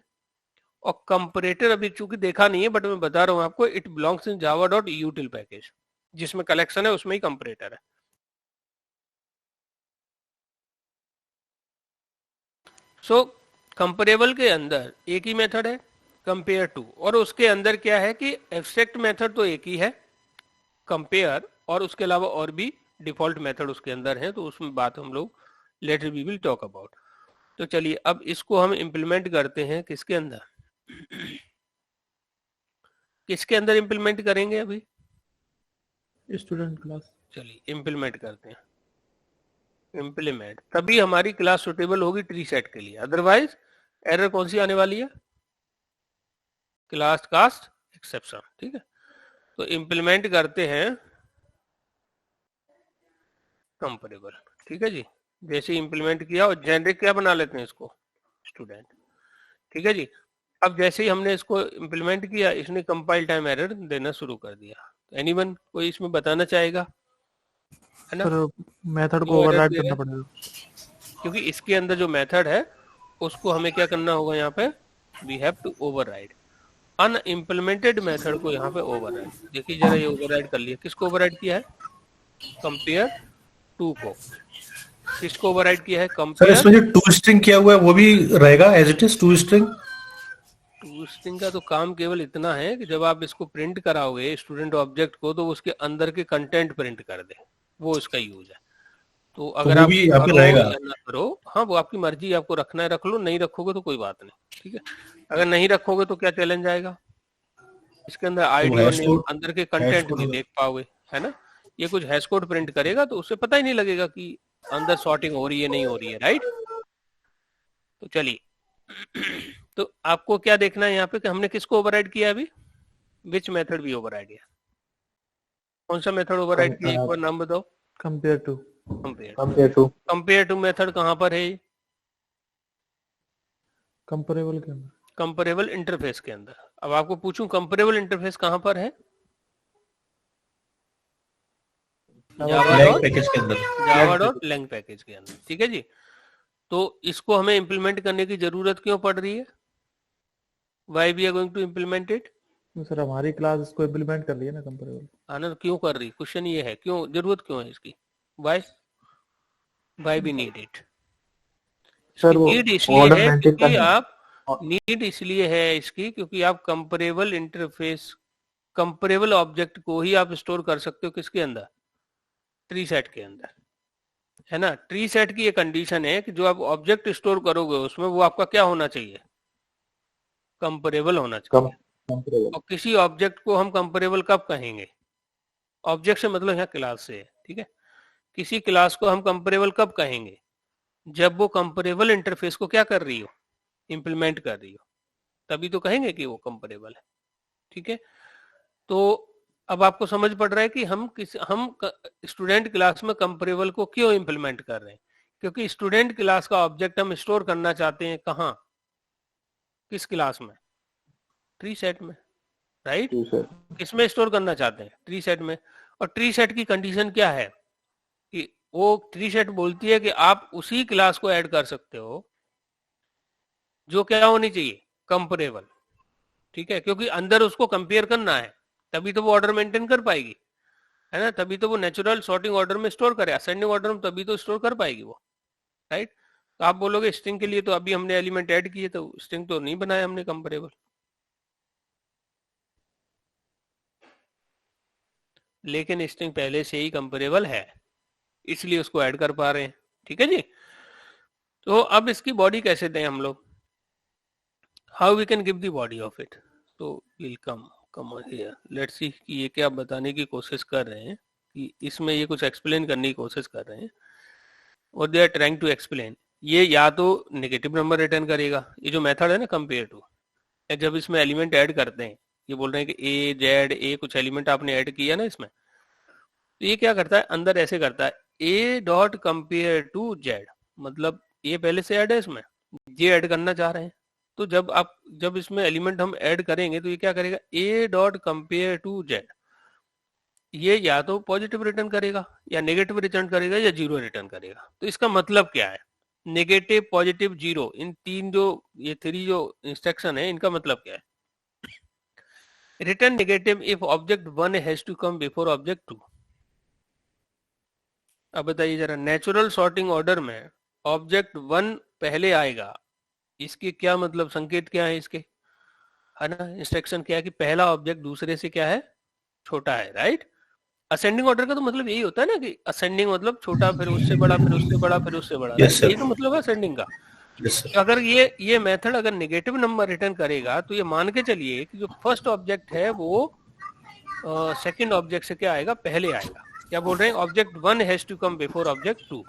और कंपैरेटर अभी चूंकि देखा नहीं है बट मैं बता रहा हूँ आपको, it belongs in Java dot यूटिल package, जिसमें कलेक्शन है उसमें ही कंपैरेटर है। सो कंपेरेबल के अंदर एक ही मेथड है कंपेयर टू, और उसके अंदर क्या है कि एब्स्ट्रैक्ट मेथड तो एक ही है कंपेयर, और उसके अलावा और भी डिफॉल्ट मेथड उसके अंदर है, तो उसमें बात हम लोग later we will talk about. तो चलिए अब इसको हम इम्प्लीमेंट करते हैं किसके अंदर, किसके अंदर इम्प्लीमेंट करेंगे अभी? Student class. चलिए इम्प्लीमेंट करते हैं, इम्प्लीमेंट, तभी हमारी क्लास सुटेबल होगी ट्री सेट के लिए, अदरवाइज एरर कौन सी आने वाली है, क्लास कास्ट एक्सेप्शन, ठीक है। तो इम्प्लीमेंट करते हैं कंपेरेबल, ठीक है जी। जैसे इम्प्लीमेंट किया और जेनरिक क्या बना लेते हैं इसको, स्टूडेंट, ठीक है जी। अब जैसे ही हमने इसको इम्प्लीमेंट किया, इसने कंपाइल टाइम एरर देना शुरू कर दिया। एनीवन कोई इसमें बताना चाहेगा, है ना? सर मेथड को क्यों error ओवरराइड दे रहा करना है? पड़ेगा। क्योंकि इसके अंदर जो मेथड है उसको हमें क्या करना होगा, यहाँ पे we have to override unimplemented method को, यहाँ पे ओवरराइड। देखिए जरा ये ओवरराइड कर लिया, किसको ओवरराइड किया है, कंपेयर टू को। किसको ओवरराइड किया है, सर कंपेयर इसमें जो टू स्ट्रिंग किया हुआ है वो भी रहेगा as it is to string? To string का तो काम केवल इतना है कि जब आप इसको प्रिंट कराओगे स्टूडेंट ऑब्जेक्ट को, तो उसके अंदर के कंटेंट प्रिंट कर दे, वो इसका यूज है। तो अगर वो आप भी यहाँ पे करो रहेगा? या ना करो, हाँ वो आपकी मर्जी, आपको रखना है रख लो, नहीं रखोगे तो कोई बात नहीं, ठीक है। अगर नहीं रखोगे तो क्या चैलेंज आएगा, इसके अंदर आईडी और नेम, अंदर के कंटेंट नहीं देख पाओगे, है ना। ये कुछ हैश कोड प्रिंट करेगा तो उससे पता ही नहीं लगेगा कि अंदर सॉर्टिंग हो रही है नहीं हो रही है, राइट। तो चलिए तो आपको क्या देखना है यहाँ पे कि हमने किसको ओवरराइड किया अभी, विच मेथड भी ओवरराइड किया, कौन सा मेथड ओवरराइड किया, एक बार नाम बताओ। Compare to. Compare to method कहाँ पर है, कंपेरेबल के अंदर। कंपेरेबल इंटरफेस के अंदर। अब आपको पूछूं कंपेरेबल इंटरफेस कहाँ पर है, लैंग पैकेज के अंदर, जावा डॉट लैंग पैकेज के अंदर, ठीक है जी। तो इसको हमें इंप्लीमेंट करने की जरूरत क्यों पड़ रही है, why we are going to implement it? Sir हमारी क्लास इसको इम्प्लीमेंट कर लिया ना कंपेरेबल। आनंद क्यों कर रही, क्वेश्चन ये है क्यों, जरूरत क्यों है इसकी, why we need it? Sir वो नीड इसलिए ऑर्डर है मेंटेन क्योंकि करना आप, नीड इसलिए है इसकी क्योंकि आप कंपेरेबल इंटरफेस, कंपेरेबल ऑब्जेक्ट को ही आप स्टोर कर सकते हो किसके अंदर, ट्री सेट के अंदर, है ना। ट्री सेट की ये कंडीशन है कि जो आप ऑब्जेक्ट स्टोर करोगे उसमें वो आपका क्या होना चाहिए, कंपेरेबल होना चाहिए। और किसी ऑब्जेक्ट को हम कंपेरेबल कब कहेंगे, ऑब्जेक्ट से मतलब यहाँ क्लास से है, ठीक है। किसी क्लास को हम कंपेरेबल कब कहेंगे, जब वो कंपेरेबल इंटरफेस को क्या कर रही हो, इंप्लीमेंट कर रही हो, तभी तो कहेंगे कि वो कंपेरेबल है, ठीक है। तो अब आपको समझ पड़ रहा है कि हम स्टूडेंट क्लास में कंपेरेबल को क्यों इंप्लीमेंट कर रहे हैं, क्योंकि स्टूडेंट क्लास का ऑब्जेक्ट हम स्टोर करना चाहते हैं कहाँ, किस क्लास में, ट्री सेट में, राइट। किसमें स्टोर करना चाहते हैं, ट्री सेट में। और ट्री सेट की कंडीशन क्या है कि वो ट्री सेट बोलती है कि आप उसी क्लास को ऐड कर सकते हो जो क्या होनी चाहिए, कंपेरेबल, ठीक है। क्योंकि अंदर उसको कंपेयर करना है, तभी तो वो ऑर्डर मेंटेन कर पाएगी, है ना। तभी तो वो नेचुरल सॉर्टिंग ऑर्डर में स्टोर करे, असेंडिंग ऑर्डर में तभी तो स्टोर कर पाएगी वो, राइट। तो आप बोलोगे स्ट्रिंग के लिए तो अभी हमने एलिमेंट ऐड किए, तो स्ट्रिंग तो नहीं बनाया हमने कंपेरेबल, लेकिन स्ट्रिंग पहले से ही कंपेरेबल है इसलिए उसको ऐड कर पा रहे हैं, ठीक है जी। तो अब इसकी बॉडी कैसे दें हम लोग, how we can give the body of it. तो will come here, let's see कि ये क्या बताने की कोशिश कर रहे हैं, कि इसमें ये कुछ एक्सप्लेन करने की कोशिश कर रहे हैं, और they are trying to explain. ये या तो नेगेटिव नंबर रिटर्न करेगा, ये जो मेथड है ना कंपेयर टू, जब इसमें एलिमेंट ऐड करते हैं, ये बोल रहे हैं कि ए जेड ए कुछ एलिमेंट आपने ऐड किया ना इसमें, तो ये क्या करता है अंदर ऐसे करता है, a dot compare to z, मतलब ये पहले से ऐड है इसमें, ये ऐड करना चाह रहे हैं, तो जब इसमें एलिमेंट हम ऐड करेंगे तो ये क्या करेगा, a dot compare to z, ये या तो पॉजिटिव रिटर्न करेगा या नेगेटिव रिटर्न करेगा या जीरो रिटर्न करेगा। तो इसका मतलब क्या है, नेगेटिव पॉजिटिव जीरो, इन तीन जो ये थ्री जो इंस्ट्रक्शन है इनका मतलब क्या है, return negative if object 1 has to come before object 2। अब बताइए जरा, नेचुरल सॉर्टिंग ऑर्डर में ऑब्जेक्ट 1 पहले आएगा, इसके क्या मतलब, संकेत क्या है इसके, है ना, इंस्ट्रक्शन क्या है कि पहला ऑब्जेक्ट दूसरे से क्या है, छोटा है, राइट। असेंडिंग ऑर्डर का तो मतलब यही होता है ना कि असेंडिंग मतलब छोटा, फिर उससे बड़ा, फिर उससे बड़ा, फिर उससे बड़ा, Yes, sir. यही तो मतलब है असेंडिंग का। Yes, sir. तो अगर ये मेथड अगर नेगेटिव नंबर रिटर्न करेगा तो ये मान के चलिए कि जो फर्स्ट ऑब्जेक्ट है वो सेकंड ऑब्जेक्ट से क्या आएगा, पहले आएगा। क्या बोल रहे हैं, object 1 has to come before object 2।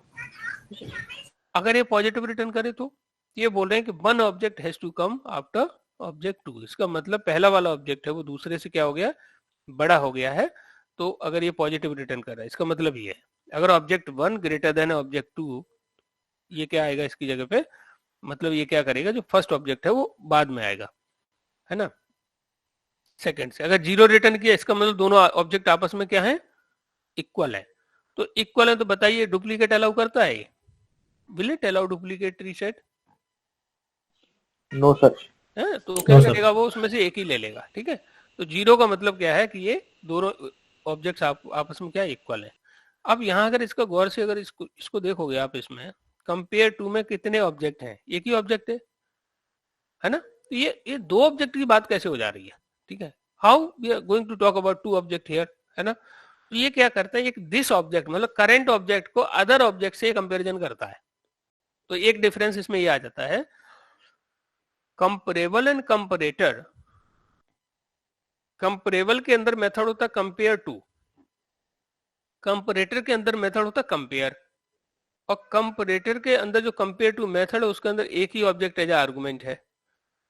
अगर ये पॉजिटिव रिटर्न करे तो ये बोल रहे हैं कि 1 object has to come after object 2, इसका मतलब पहला वाला ऑब्जेक्ट है वो दूसरे से क्या हो गया, बड़ा हो गया है। तो अगर ये पॉजिटिव रिटर्न कर रहा है इसका मतलब ये है, अगर ऑब्जेक्ट 1 ग्रेटर देन ऑब्जेक्ट 2, ये क्या आएगा इसकी जगह पे, मतलब ये क्या करेगा, जो फर्स्ट ऑब्जेक्ट है वो बाद में आएगा, है ना, सेकंड से। अगर जीरो रिटर्न किया इसका मतलब दोनों ऑब्जेक्ट आपस में क्या है, इक्वल है। तो इक्वल है तो बताइए डुप्लीकेट अलाउ करता है, will it allow duplicate reset, no sir. है, तो क्या No, sir. करेगा वो, उसमें से एक ही ले लेगा, ठीक है। तो जीरो का मतलब क्या है कि ये दोनों ऑब्जेक्ट्स आपस में क्या इक्वल है। अब यहाँ अगर इसका गौर से अगर इसको देखोगे आप, इसमें कंपेयर टू में कितने ऑब्जेक्ट हैं, एक ही ऑब्जेक्ट है ना, तो ये दो ऑब्जेक्ट की बात कैसे हो जा रही है, ठीक है। How we are going to talk about two object here, है ना। तो ये क्या करता है, एक दिस ऑब्जेक्ट मतलब करंट ऑब्जेक्ट को अदर ऑब्जेक्ट से कंपेरिजन करता है। तो एक डिफरेंस इसमें ये आ जाता है, कंपेरेबल एंड कंपेरेटर। कंपेरेबल के अंदर मेथड होता है कंपेयर टू, कंपेरेटर के अंदर मेथड होता है कंपेयर, और कंपेरेटर के अंदर जो कंपेयर टू मेथड है उसके अंदर एक ही ऑब्जेक्ट एज आर्गुमेंट है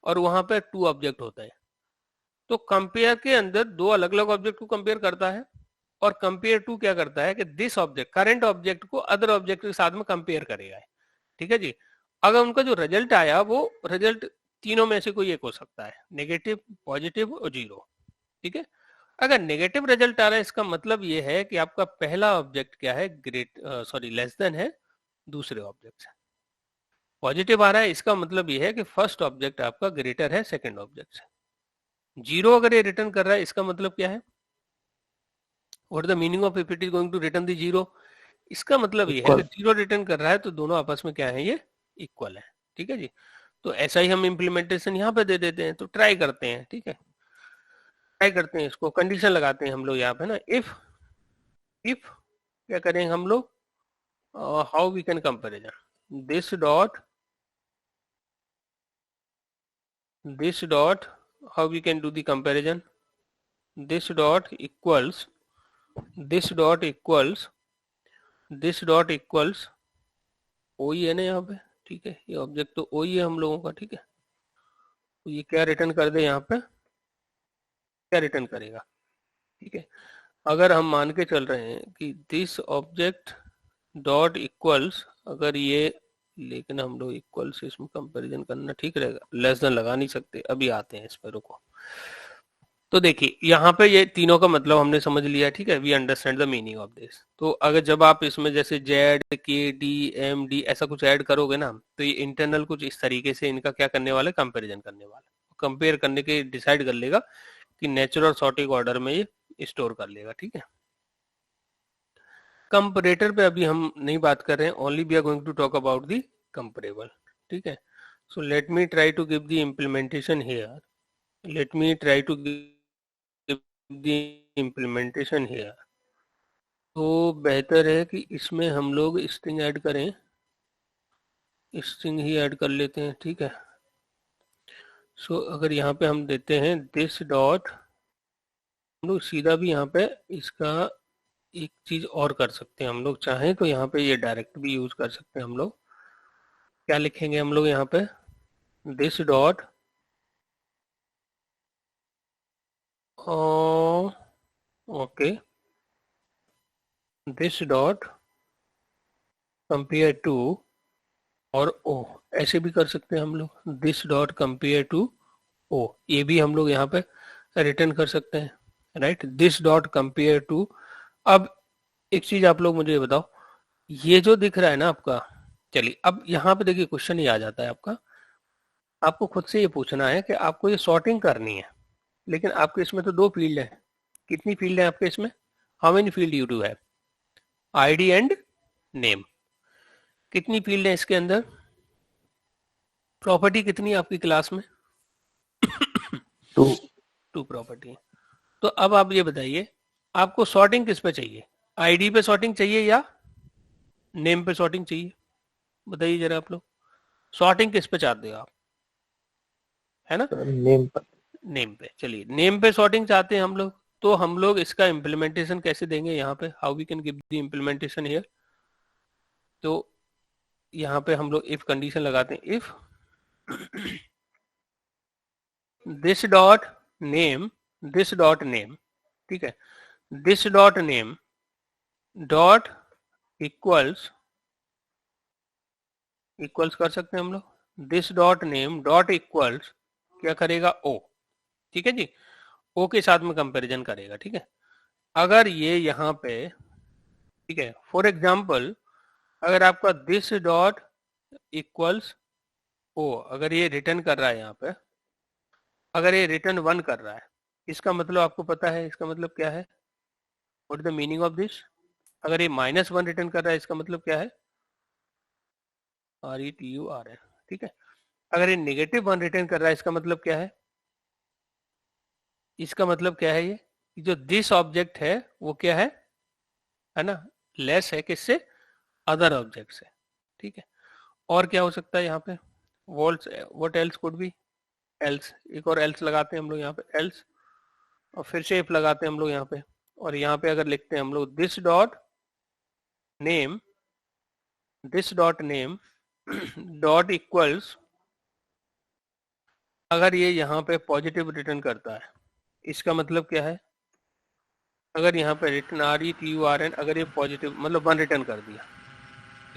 और वहां पर टू ऑब्जेक्ट होते हैं। तो कंपेयर के अंदर दो अलग अलग ऑब्जेक्ट को कंपेयर करता है, और कंपेयर टू क्या करता है कि दिस ऑब्जेक्ट करंट ऑब्जेक्ट को अदर ऑब्जेक्ट के साथ में कंपेयर करेगा, ठीक है जी। अगर उनका जो रिजल्ट आया वो रिजल्ट तीनों में से कोई एक हो सकता है, नेगेटिव, पॉजिटिव और जीरो, ठीक है। अगर नेगेटिव रिजल्ट आ रहा है इसका मतलब ये है कि आपका पहला ऑब्जेक्ट क्या है, लेस देन है दूसरे ऑब्जेक्ट से। पॉजिटिव आ रहा है इसका मतलब ये है कि फर्स्ट ऑब्जेक्ट आपका ग्रेटर है सेकंड ऑब्जेक्ट से। जीरो अगर ये रिटर्न कर रहा है इसका मतलब क्या है, what the meaning of if it is going to return the zero, इसका मतलब ये है कि जीरो रिटर्न कर रहा है तो दोनों आपस में क्या है, ये इक्वल है, ठीक है जी। तो ऐसा ही हम इम्प्लीमेंटेशन यहाँ पे दे देते हैं, तो ट्राई करते हैं, ठीक है, ट्राई करते हैं, इसको कंडीशन लगाते हैं हम लोग यहाँ पे ना, इफ क्या करेंगे हम लोग, how we can comparison this dot how we can do the comparison, this dot equals OE है ना यहाँ पे, ठीक है, ये ऑब्जेक्ट तो OE है हम लोगों का, ठीक है। तो ये क्या रिटर्न कर दे, यहाँ पे क्या रिटर्न करेगा, ठीक है। अगर हम मान के चल रहे हैं कि दिस ऑब्जेक्ट डॉट इक्वल्स, अगर ये, लेकिन हम लोग इक्वल से इसमें कंपैरिजन करना ठीक रहेगा, लेस देन लगा नहीं सकते, अभी आते हैं इस पर, रुको। तो देखिए यहाँ पे ये तीनों का मतलब हमने समझ लिया, ठीक है, we understand the meaning of this. तो अगर जब आप इसमें जैसे जेड के डी एम डी ऐसा कुछ ऐड करोगे ना, तो ये इंटरनल कुछ इस तरीके से इनका क्या करने वाला है, कंपेरिजन करने वाला है, कंपेयर करने के डिसाइड कर लेगा कि नेचुरल सॉर्टिंग ऑर्डर में ये स्टोर कर लेगा, ठीक है। कंपैरेटर पे अभी हम नहीं बात कर रहे हैं, only we are going to talk about the comparable, ठीक है। So let me try to give the implementation here, let me try to give the implementation here। तो बेहतर है कि इसमें हम लोग स्ट्रिंग ऐड करें, स्ट्रिंग ही ऐड कर लेते हैं, ठीक है। सो अगर यहाँ पे हम देते हैं दिस डॉट, हम लोग सीधा भी यहाँ पे इसका एक चीज और कर सकते हैं, हम लोग चाहें तो यहाँ पे ये डायरेक्ट भी यूज कर सकते हैं। हम लोग क्या लिखेंगे, हम लोग यहाँ पे this dot okay this dot compare to और ओ, ऐसे भी कर सकते हैं हम लोग, this dot compare to o, ये भी हम लोग यहाँ पे रिटर्न कर सकते हैं, right. This dot compare to, अब एक चीज आप लोग मुझे बताओ, ये जो दिख रहा है ना आपका, चलिए अब यहाँ पे देखिए क्वेश्चन ही आ जाता है आपका, आपको खुद से ये पूछना है कि आपको ये सॉर्टिंग करनी है, लेकिन आपके इसमें तो 2 फील्ड है। कितनी फील्ड है आपके इसमें, how many field you do have, ID and name. कितनी फील्ड है इसके अंदर, प्रॉपर्टी कितनी है आपकी क्लास में, 2 प्रॉपर्टी। तो अब आप ये बताइए आपको सॉर्टिंग किस पे चाहिए, आईडी पे सॉर्टिंग चाहिए या नेम पे सॉर्टिंग चाहिए, बताइए जरा आप लोग, सॉर्टिंग किस पे चाहते हो आप, है ना, नेम पर। नेम पे। चलिए नेम पे सॉर्टिंग चाहते हैं हम लोग, तो हम लोग इसका इम्प्लीमेंटेशन कैसे देंगे यहाँ पे, how we can give the implementation here. तो यहाँ पे हम लोग इफ कंडीशन लगाते हैं, if this dot name, this dot name, ठीक है, this dot name dot equals, equals कर सकते हैं हम लोग, this dot name dot equals क्या करेगा, ओ, ठीक है जी, ओ के साथ में कंपैरिजन करेगा, ठीक है। अगर ये यहाँ पे, ठीक है, फॉर एग्जांपल अगर आपका दिस डॉट इक्वल्स ओ, अगर ये रिटर्न कर रहा है यहाँ पे, अगर ये रिटर्न 1 कर रहा है, इसका मतलब आपको पता है इसका मतलब क्या है, what is the meaning of this. अगर ये -1 रिटर्न कर रहा है इसका मतलब क्या है, RETURN, ठीक है। अगर ये -1 रिटर्न कर रहा है इसका मतलब क्या है, इसका मतलब क्या है, ये जो दिस ऑब्जेक्ट है वो क्या है ना, लेस है किससे, अदर ऑब्जेक्ट से, ठीक है। और क्या हो सकता है यहाँ पे, what else could be, else, एक और एल्स लगाते हैं हम लोग यहाँ पे, एल्स, और फिर से इफ लगाते हैं हम लोग यहाँ पे, और यहाँ पे अगर लिखते हैं हम लोग this dot name, this dot name dot equals, अगर ये यहाँ पे पॉजिटिव रिटर्न करता है इसका मतलब क्या है, अगर यहाँ पे रिटर्न RETURN, अगर ये पॉजिटिव मतलब 1 रिटर्न कर दिया,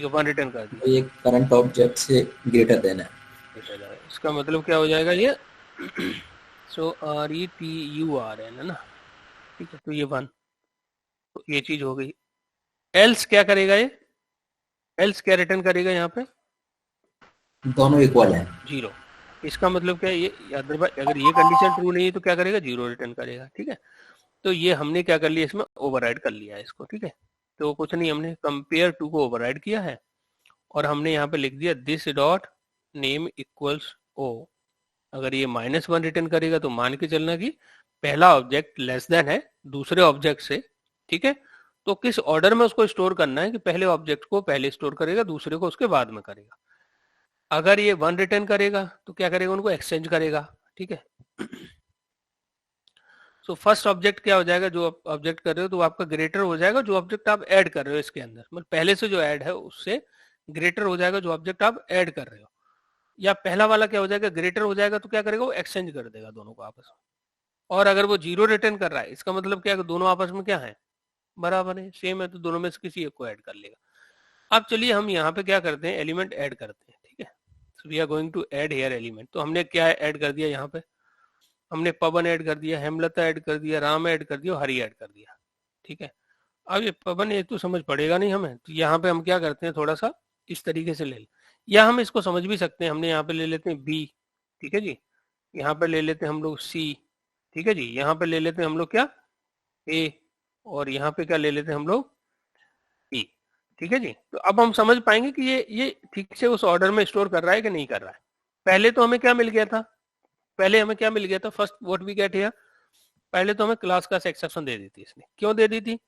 ये 1 रिटर्न कर दिया, ये करंट ऑब्जेक्ट से ग्रेटर देन है, इसका मतलब क्या हो जाएगा ये, सो RETURN है ना, ठीक है, तो ये 1, तो ये चीज हो गई। एल्स क्या करेगा ये, एल्स क्या रिटर्न करेगा यहाँ पे, दोनों इक्वल हैं। 0, इसका मतलब क्या है, ये अगर ये कंडीशन ट्रू नहीं है तो क्या करेगा, 0 रिटर्न करेगा, ठीक है। तो ये हमने क्या कर लिया, इसमें ओवरराइड कर लिया है इसको, ठीक है। तो कुछ नहीं, हमने कंपेयर टू को ओवरराइड किया है और हमने यहाँ पे लिख दिया दिस डॉट नेम इक्वल्स ओ, अगर ये -1 रिटर्न करेगा तो मान के चलना कि पहला ऑब्जेक्ट लेस देन है दूसरे ऑब्जेक्ट से, ठीक है। तो किस ऑर्डर में उसको स्टोर करना है कि पहले ऑब्जेक्ट को पहले स्टोर करेगा, दूसरे को उसके बाद में करेगा। अगर ये 1 रिटर्न करेगा तो क्या करेगा, उनको एक्सचेंज करेगा, ठीक है। सो फर्स्ट ऑब्जेक्ट क्या हो जाएगा, जो ऑब्जेक्ट कर रहे हो तो वो आपका ग्रेटर हो जाएगा जो ऑब्जेक्ट आप ऐड कर रहे हो इसके अंदर, मतलब पहले से जो ऐड है उससे ग्रेटर हो जाएगा जो ऑब्जेक्ट आप ऐड कर रहे हो। या पहला वाला क्या हो जाएगा, ग्रेटर हो जाएगा तो क्या करेगा, वो एक्सचेंज कर देगा दोनों को आपस में। और अगर वो 0 रिटर्न कर रहा है इसका मतलब क्या है, दोनों आपस में क्या है, बराबर है, सेम है, तो दोनों में से किसी एक को ऐड कर लेगा। अब चलिए हम यहाँ पे क्या करते हैं, एलिमेंट ऐड करते हैं, ठीक है। So we are going to add here element. तो हमने क्या ऐड कर दिया, यहाँ पे हमने पवन ऐड कर दिया, हेमलता ऐड कर दिया, राम ऐड कर दिया, हरि ऐड कर दिया, ठीक है। अब ये पवन ये तो समझ पड़ेगा नहीं हमें, तो यहाँ पे हम क्या करते हैं, थोड़ा सा इस तरीके से ले लें, या हम इसको समझ भी सकते हैं, हमने यहाँ पे ले लेते हैं बी, ठीक है जी, यहाँ पे ले लेते हैं हम लोग सी, ठीक है जी, यहाँ पे ले लेते हैं हम लोग क्या, ए, और यहाँ पे क्या ले लेते हैं हम लोग, ई, ठीक है जी। तो अब हम समझ पाएंगे कि ये ठीक से उस ऑर्डर में स्टोर कर रहा है कि नहीं कर रहा है। पहले तो हमें क्या मिल गया था, पहले हमें क्या मिल गया था, first what we get here, पहले तो हमें क्लास क्लास एक्सेप्शन दे दी थी इसने, क्यों दे दी थी,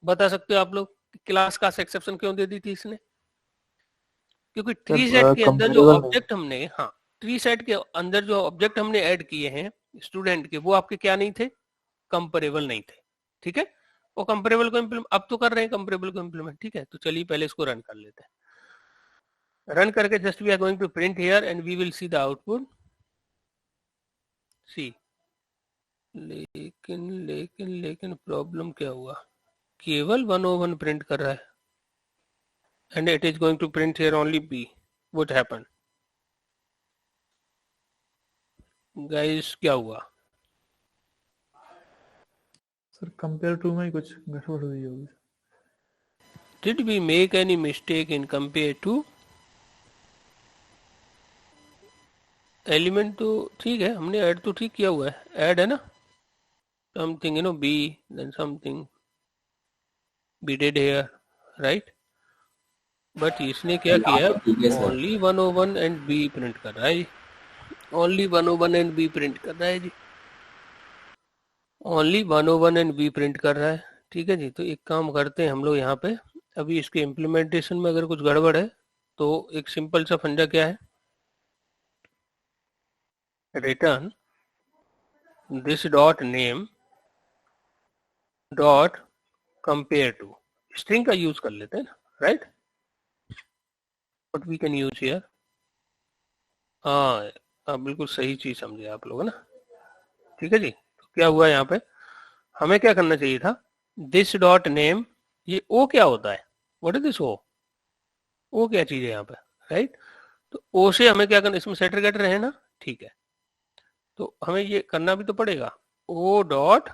बता सकते हो आप लोग, क्लास क्लास एक्सेप्शन क्यों दे दी थी इसने, क्योंकि ट्री सेट के अंदर जो comparable नहीं। ऑब्जेक्ट हमने, हाँ ट्री सेट के अंदर जो ऑब्जेक्ट हमने ऐड किए हैं स्टूडेंट के, वो आपके क्या नहीं थे, कंपेरेबल नहीं थे, ठीक है। वो कंपेरेबल को इम्प्लीमेंट अब तो कर रहे हैं, कंपेरेबल को इम्प्लीमेंट, ठीक है। तो चलिए पहले इसको रन कर लेते हैं। रन करके just we are going to print here and we will see the output. See लेकिन लेकिन लेकिन प्रॉब्लम क्या हुआ, केवल 101 प्रिंट कर रहा है and it is going to print here only b. What happened guys, क्या हुआ? सर कंपेयर टू में ही कुछ गड़बड़ हुई होगी। Did we make any mistake in compare to? Element तो ठीक है, हमने ऐड तो ठीक किया हुआ है, ऐड है ना, something you know b then something b did here, right. But इसने क्या यहाँ किया, पर ठीक है sir. Only 101 and b print कर रहा है जी, ओनली 101 एंड बी प्रिंट कर रहा है जी, ओनली 101 एंड बी प्रिंट कर रहा है, ठीक है जी। तो एक काम करते हैं हम लोग यहाँ पे, अभी इसके इम्प्लीमेंटेशन में अगर कुछ गड़बड़ है तो एक सिंपल सा फंडा क्या है, return this dot name dot compare to, string का यूज कर लेते हैं ना, right. What we can use here, हाँ आप बिल्कुल सही चीज समझे आप लोग ना, ठीक है जी। तो क्या हुआ यहाँ पे, हमें क्या करना चाहिए था, दिस डॉट नेम, ये ओ क्या होता है, व्हाट इज दिस ओ क्या चीज है यहाँ पे, राइट। तो ओ से हमें क्या करना, इसमें सेटर गेटर है ना, ठीक है। तो हमें ये करना भी तो पड़ेगा, ओ डॉट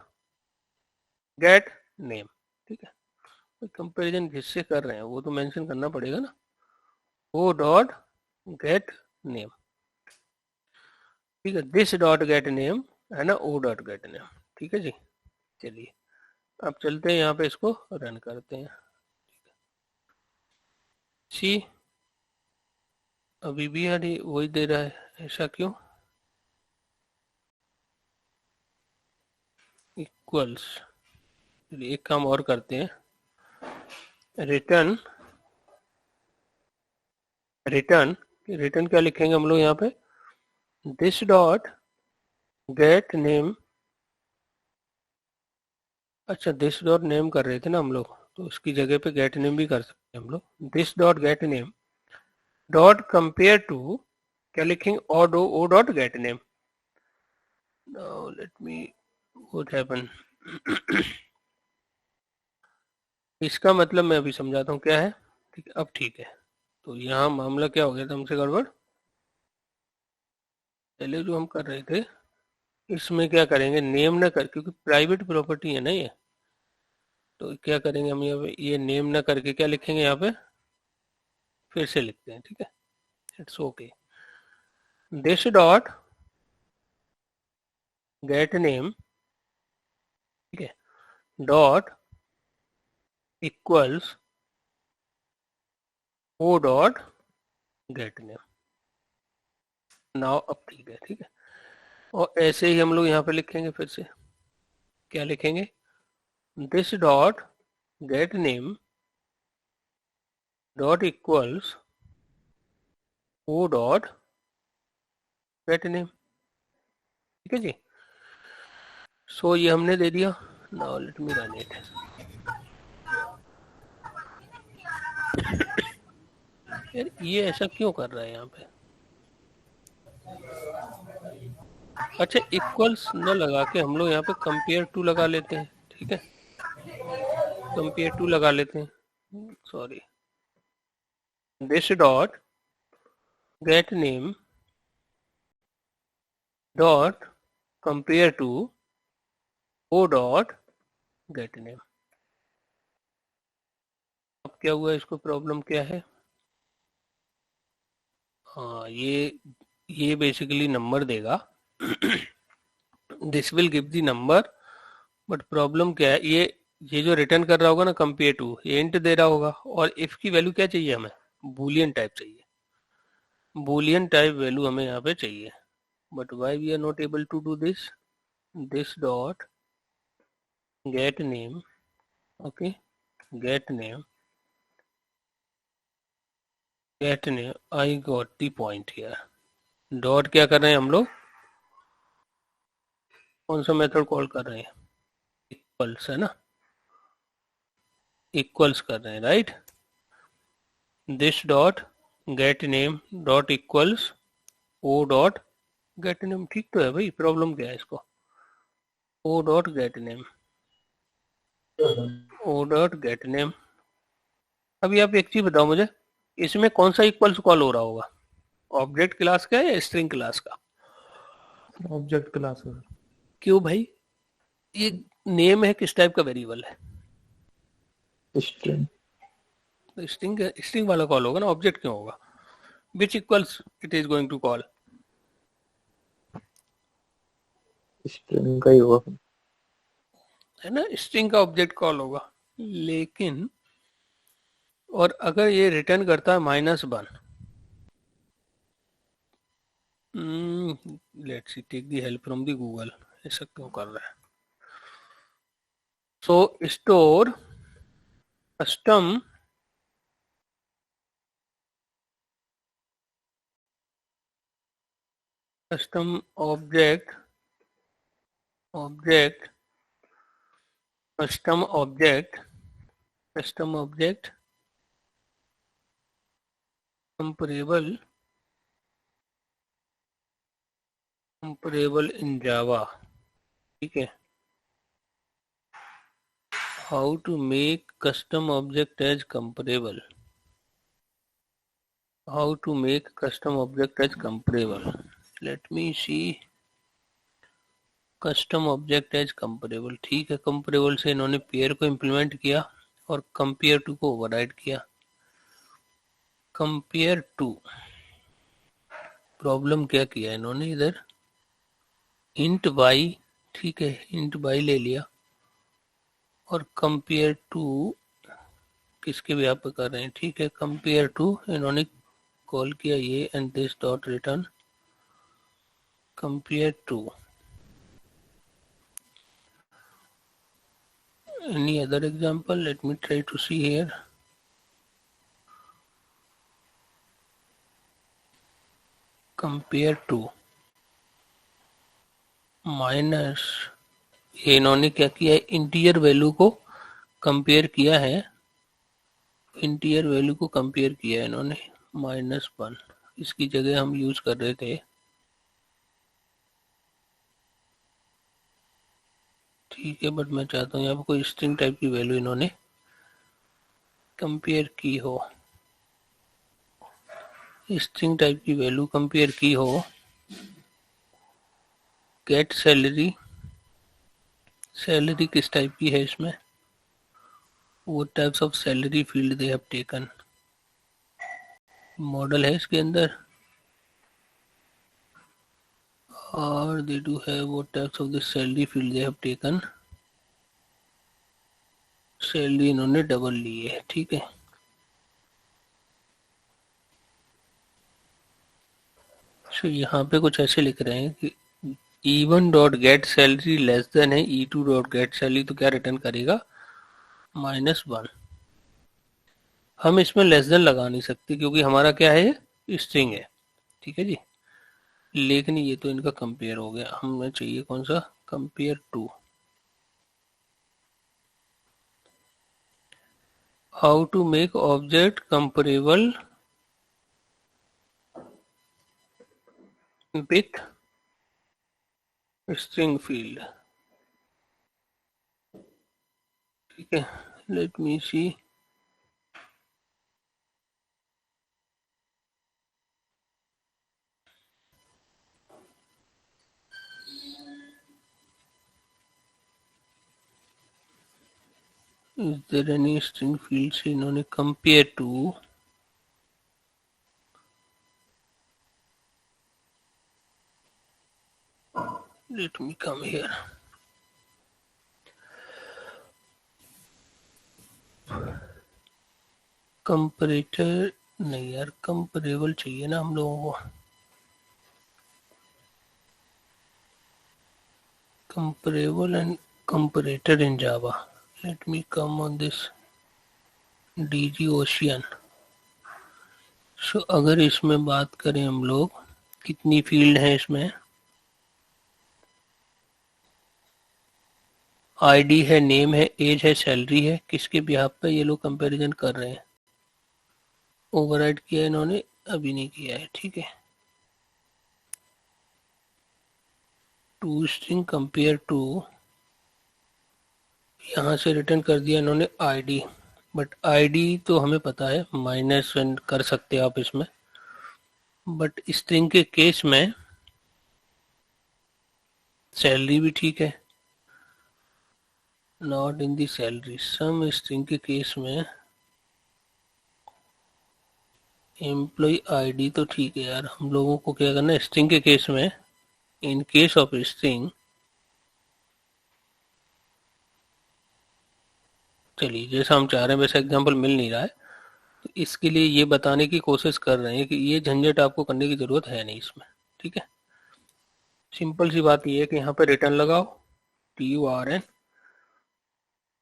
गेट नेम, ठीक है। कंपैरिजन जिससे कर रहे हैं वो तो मेंशन करना पड़ेगा ना, ओ डॉट गेट नेम, ठीक है। दिस डॉट गेट नेम है ना, ओ डॉट गेट नेम, ठीक है जी। चलिए अब चलते हैं यहाँ पे, इसको रन करते हैं। सी अभी भी यार ये वही दे रहा है, ऐसा क्यों, इक्वल्स, चलिए एक काम और करते हैं, रिटर्न रिटर्न रिटर्न क्या लिखेंगे हम लोग यहाँ पे, दिस डॉट गेट नेम, अच्छा दिस डॉट नेम कर रहे थे ना हम लोग, तो उसकी जगह पे गेट नेम भी कर सकते हैं हम लोग, this dot get name dot compare to, क्या लिखेंगे, o dot get name. Now let me what happen, इसका मतलब मैं अभी समझाता हूँ क्या है, ठीक है। अब ठीक है, तो यहाँ मामला क्या हो गया था हमसे गड़बड़, पहले जो हम कर रहे थे इसमें क्या करेंगे, नेम ना कर, क्योंकि प्राइवेट प्रॉपर्टी है ना ये, तो क्या करेंगे हम यहाँ पे, ये नेम ना करके क्या लिखेंगे यहाँ पे, फिर से लिखते हैं, ठीक है, it's okay. This dot get name, ठीक है, dot equals o dot get name. Now अब ठीक है, ठीक है। और ऐसे ही हम लोग यहाँ पे लिखेंगे, फिर से क्या लिखेंगे, this dot get name dot equals o dot get name, ठीक है जी। सो ये हमने दे दिया, now let me run it. यार ये ऐसा क्यों कर रहा है यहाँ पे, अच्छा इक्वल्स न लगा के हम लोग यहाँ पे कंपेयर टू लगा लेते हैं, ठीक है, कंपेयर टू लगा लेते हैं, sorry, this dot get name dot compare to o dot get name. अब क्या हुआ, इसको प्रॉब्लम क्या है, हाँ ये बेसिकली नंबर देगा, this will give the number, but problem क्या है, ये जो रिटर्न कर रहा होगा ना कंपेयर टू, ये इंट दे रहा होगा, और इफ की वैल्यू क्या चाहिए हमें, बूलियन टाइप चाहिए, बूलियन टाइप वैल्यू हमें यहाँ पे चाहिए, but Y we are not able to do this, this dot get name, okay, get name get name, I got the point here. Dot क्या कर रहे हैं हम लोग, कौन सा मेथड कॉल कर रहे हैं, इक्वल्स है ना, इक्वल्स कर रहे हैं, right. This dot get name dot equals o dot get name, ठीक तो है भाई, प्रॉब्लम क्या है इसको, o dot get name, o dot get name. अभी आप एक चीज बताओ मुझे, इसमें कौन सा इक्वल्स कॉल हो रहा होगा, ऑब्जेक्ट क्लास का या स्ट्रिंग क्लास का? ऑब्जेक्ट क्लास है सर। क्यों भाई, ये नेम है, किस टाइप का वेरिएबल है, स्ट्रिंग। स्ट्रिंग, स्ट्रिंग वाला कॉल होगा ना, ऑब्जेक्ट क्यों होगा, which equals it is going to call, string का ही होगा। है ना, स्ट्रिंग का ऑब्जेक्ट कॉल होगा। लेकिन और अगर ये रिटर्न करता है -1, let's see take the help from the Google, ऐसा क्यों कर रहा है। So store custom object custom object comparable in Java, ठीक है। How to make custom object as comparable, how to make custom object as comparable, let me see, custom object as comparable, ठीक है। comparable से इन्होंने pair को implement किया और compare to को ओवरराइड किया। compare to प्रॉब्लम क्या किया इन्होंने, इधर int by, ठीक है, int by ले लिया और compare to किसके भी आप कर रहे हैं, ठीक है। compare to इन्होंने कॉल किया ये, and this dot return compare to, any other example, let me try to see here, compare to minus, ये इन्होंने क्या किया है, इंटीजर वैल्यू को कंपेयर किया है, इंटीजर वैल्यू को कंपेयर किया है इन्होंने, -1, इसकी जगह हम यूज कर रहे थे, ठीक है। बट मैं चाहता हूँ यहाँ पे कोई स्ट्रिंग टाइप की वैल्यू इन्होंने कंपेयर की हो, स्ट्रिंग टाइप की वैल्यू कंपेयर की हो। गेट सैलरी, सैलरी किस टाइप की है इसमें, what types of salary field they have taken, model है इसके अंदर, और they do have what types of the salary field they have taken, salary इन्होंने डबल ली है, ठीक है। तो यहाँ पे कुछ ऐसे लिख रहे हैं कि E1 dot get salary less than है E2 डॉट गेट सैलरी, तो क्या रिटर्न करेगा, -1। हम इसमें लेस देन लगा नहीं सकते क्योंकि हमारा क्या है, स्ट्रिंग है, ठीक है जी। लेकिन ये तो इनका कंपेयर हो गया, हमें चाहिए कौन सा, compare to. How to make object comparable with string field, ठीक है। Let me see, is there any string fields इन्होंने compare to, let me come here, comparator नहीं यार, कंपैरेबल चाहिए ना हम लोगों को, comparable and comparator in Java. Let me come on this DG Ocean. सो अगर इसमें बात करें हम लोग, कितनी फील्ड है इसमें, आईडी है, नेम है, एज है, सैलरी है, किसके बिहाफ पे ये लोग कंपैरिजन कर रहे हैं। ओवरराइड किया है इन्होंने, अभी नहीं किया है, ठीक है। टू स्ट्रिंग कंपेयर टू, यहाँ से रिटर्न कर दिया इन्होंने आईडी, बट आईडी तो हमें पता है -1 कर सकते हैं आप इसमें, बट स्ट्रिंग के केस में सैलरी भी ठीक है, not in the salary. Some string के केस में एम्प्लॉय आईडी तो ठीक है यार, हम लोगों को क्या करना है स्ट्रिंग के केस में, इन केस ऑफ स्ट्रिंग, चलिए जैसा हम चाह रहे हैं वैसा एग्जांपल मिल नहीं रहा है, तो इसके लिए ये बताने की कोशिश कर रहे हैं कि ये झंझट आपको करने की जरूरत है नहीं इसमें, ठीक है। सिंपल सी बात ये है कि यहाँ पे रिटर्न लगाओ TURN,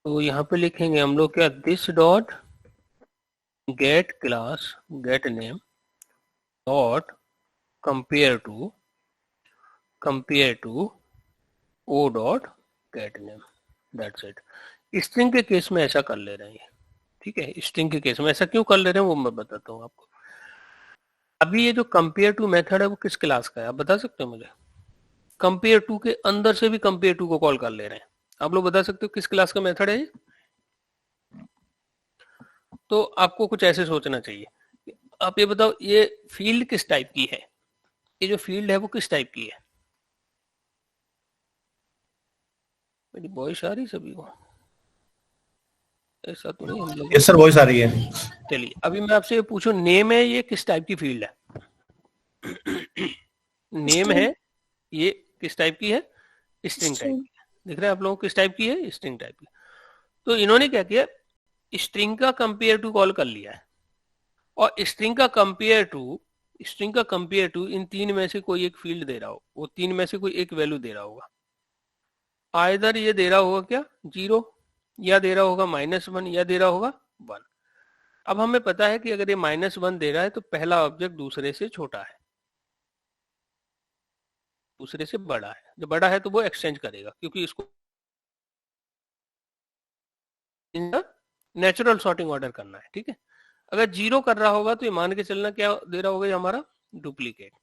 तो यहाँ पे लिखेंगे हम लोग क्या, this dot get class get name dot compare to o dot get name, that's it. String के केस में ऐसा कर ले रहे हैं, ठीक है। स्ट्रिंग के केस में ऐसा क्यों कर ले रहे हैं वो मैं बताता हूँ आपको। अभी ये जो कंपेयर टू मेथड है वो किस क्लास का है, आप बता सकते हो मुझे। कंपेयर टू के अंदर से भी कंपेयर टू को कॉल कर ले रहे हैं, आप लोग बता सकते हो किस क्लास का मेथड है ये। तो आपको कुछ ऐसे सोचना चाहिए, आप ये बताओ ये फील्ड किस टाइप की है, ये जो फील्ड है वो किस टाइप की है। मेरी वॉइस आ रही सभी को, ऐसा तो नहीं हम लोग। यस सर, वॉइस आ रही है। चलिए अभी मैं आपसे पूछूं, नेम है ये किस टाइप की फील्ड है। नेम है ये किस टाइप की है, स्ट्रिंग टाइप की है। दिख रहा है आप लोगों को किस टाइप की है, स्ट्रिंग टाइप की। तो इन्होंने क्या किया, स्ट्रिंग का कंपेयर टू कॉल कर लिया है, और स्ट्रिंग का कंपेयर टू इन तीन में से कोई एक फील्ड दे रहा हो, वो तीन में से कोई एक वैल्यू दे रहा होगा। आइदर ये दे रहा होगा क्या 0, या दे रहा होगा -1, या दे रहा होगा 1। अब हमें पता है कि अगर ये -1 दे रहा है तो पहला ऑब्जेक्ट दूसरे से छोटा है, दूसरे से बड़ा है। जब बड़ा है तो वो एक्सचेंज करेगा, क्योंकि इसको नेचुरल सॉर्टिंग ऑर्डर करना है, ठीक है। अगर 0 कर रहा होगा तो ये मान के चलना क्या दे रहा होगा, ये हमारा डुप्लीकेट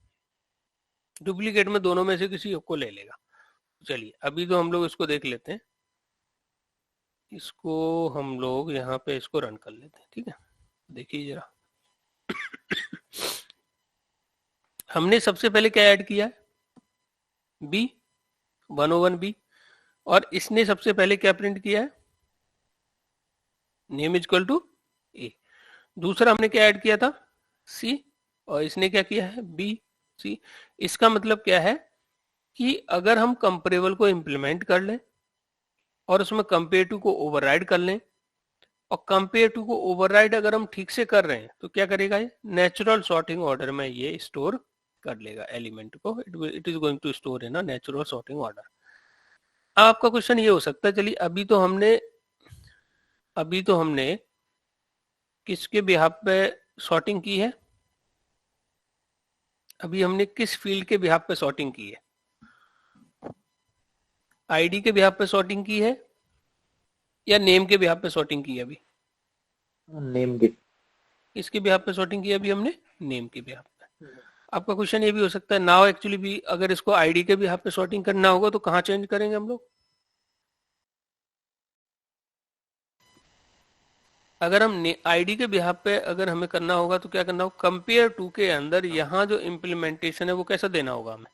में दोनों में से किसी एक को ले लेगा। चलिए अभी तो हम लोग इसको देख लेते हैं, इसको हम लोग यहाँ पे इसको रन कर लेते हैं, ठीक है। देखिए जरा हमने सबसे पहले क्या ऐड किया है, B 101 B, और इसने सबसे पहले क्या प्रिंट किया है, नेम इक्वल टू A। दूसरा हमने क्या ऐड किया था, C, और इसने क्या किया है B C। इसका मतलब क्या है कि अगर हम कंपेरेबल को इंप्लीमेंट कर लें और उसमें कंपेयर टू को ओवरराइड कर लें, और कंपेयर टू को ओवरराइड अगर हम ठीक से कर रहे हैं तो क्या करेगा, ये नेचुरल सॉर्टिंग ऑर्डर में ये स्टोर कर लेगा एलिमेंट को, it is going to store in a natural sorting order. आपका क्वेश्चन ये हो सकता है, चलिए अभी तो हमने किसके बिहाफ पे सॉर्टिंग की है, अभी हमने किस फील्ड के बिहाफ पे सॉर्टिंग की है, आईडी के बिहाफ पे सॉर्टिंग की है या नेम के बिहाफ पे सॉर्टिंग की है। अभी नेम के, इसके बिहाफ पे सॉर्टिंग की है अभी हमने, नेम के बिहाफ पे। आपका क्वेश्चन ये भी हो सकता है, नाउ एक्चुअली भी अगर इसको आईडी के बिहाफ पे सॉर्टिंग करना होगा तो कहाँ चेंज करेंगे हम लोग। अगर हम आईडी के बिहाफ पे अगर हमें करना होगा तो क्या करना होगा, कंपेयर टू के अंदर यहाँ जो इम्प्लीमेंटेशन है वो कैसा देना होगा हमें।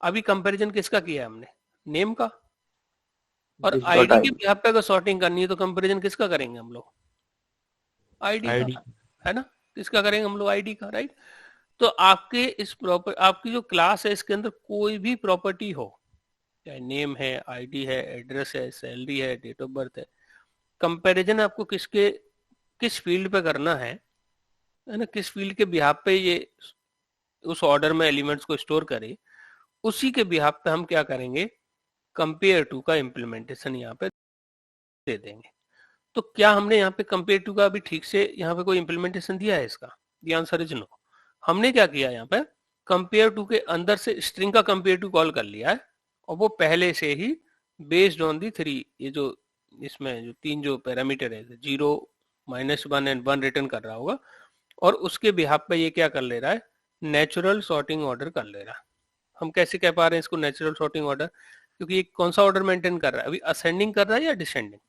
अभी कंपैरिजन किसका किया है हमने, नेम का, और आईडी के बिहाफ पे अगर सॉर्टिंग करनी है तो कंपैरिजन किसका करेंगे हम लोग, आईडी का, है ना। किसका करेंगे हम लोग, आईडी का, राइट। तो आपके इस आपकी जो क्लास है इसके अंदर कोई भी प्रॉपर्टी हो, चाहे नेम है, आईडी है, एड्रेस है, सैलरी है, डेट ऑफ बर्थ है, कंपैरिजन आपको किस फील्ड पे करना है ना, किस फील्ड के बिहाफ पे ये उस ऑर्डर में एलिमेंट्स को स्टोर करे, उसी के बिहाफ पे हम क्या करेंगे, कंपेयर टू का इम्प्लीमेंटेशन यहाँ पे दे देंगे। तो क्या हमने यहाँ पे कंपेयर टू का अभी ठीक से यहाँ पे कोई इम्प्लीमेंटेशन दिया है इसका, द आंसर इज नो। हमने क्या किया यहाँ पर, कंपेयर टू के अंदर से स्ट्रिंग का कंपेयर टू कॉल कर लिया है और वो पहले से ही बेस्ड ऑन दी 3, ये जो इसमें जो 3 जो पैरामीटर है 0, -1 एंड 1 रिटर्न कर रहा होगा, और उसके बिहाफ पे ये क्या कर ले रहा है, नेचुरल सॉर्टिंग ऑर्डर कर ले रहा है। हम कैसे कह पा रहे हैं इसको नेचुरल सॉर्टिंग ऑर्डर, क्योंकि ये कौन सा ऑर्डर मेंटेन कर रहा है, अभी असेंडिंग कर रहा है या डिसेंडिंग?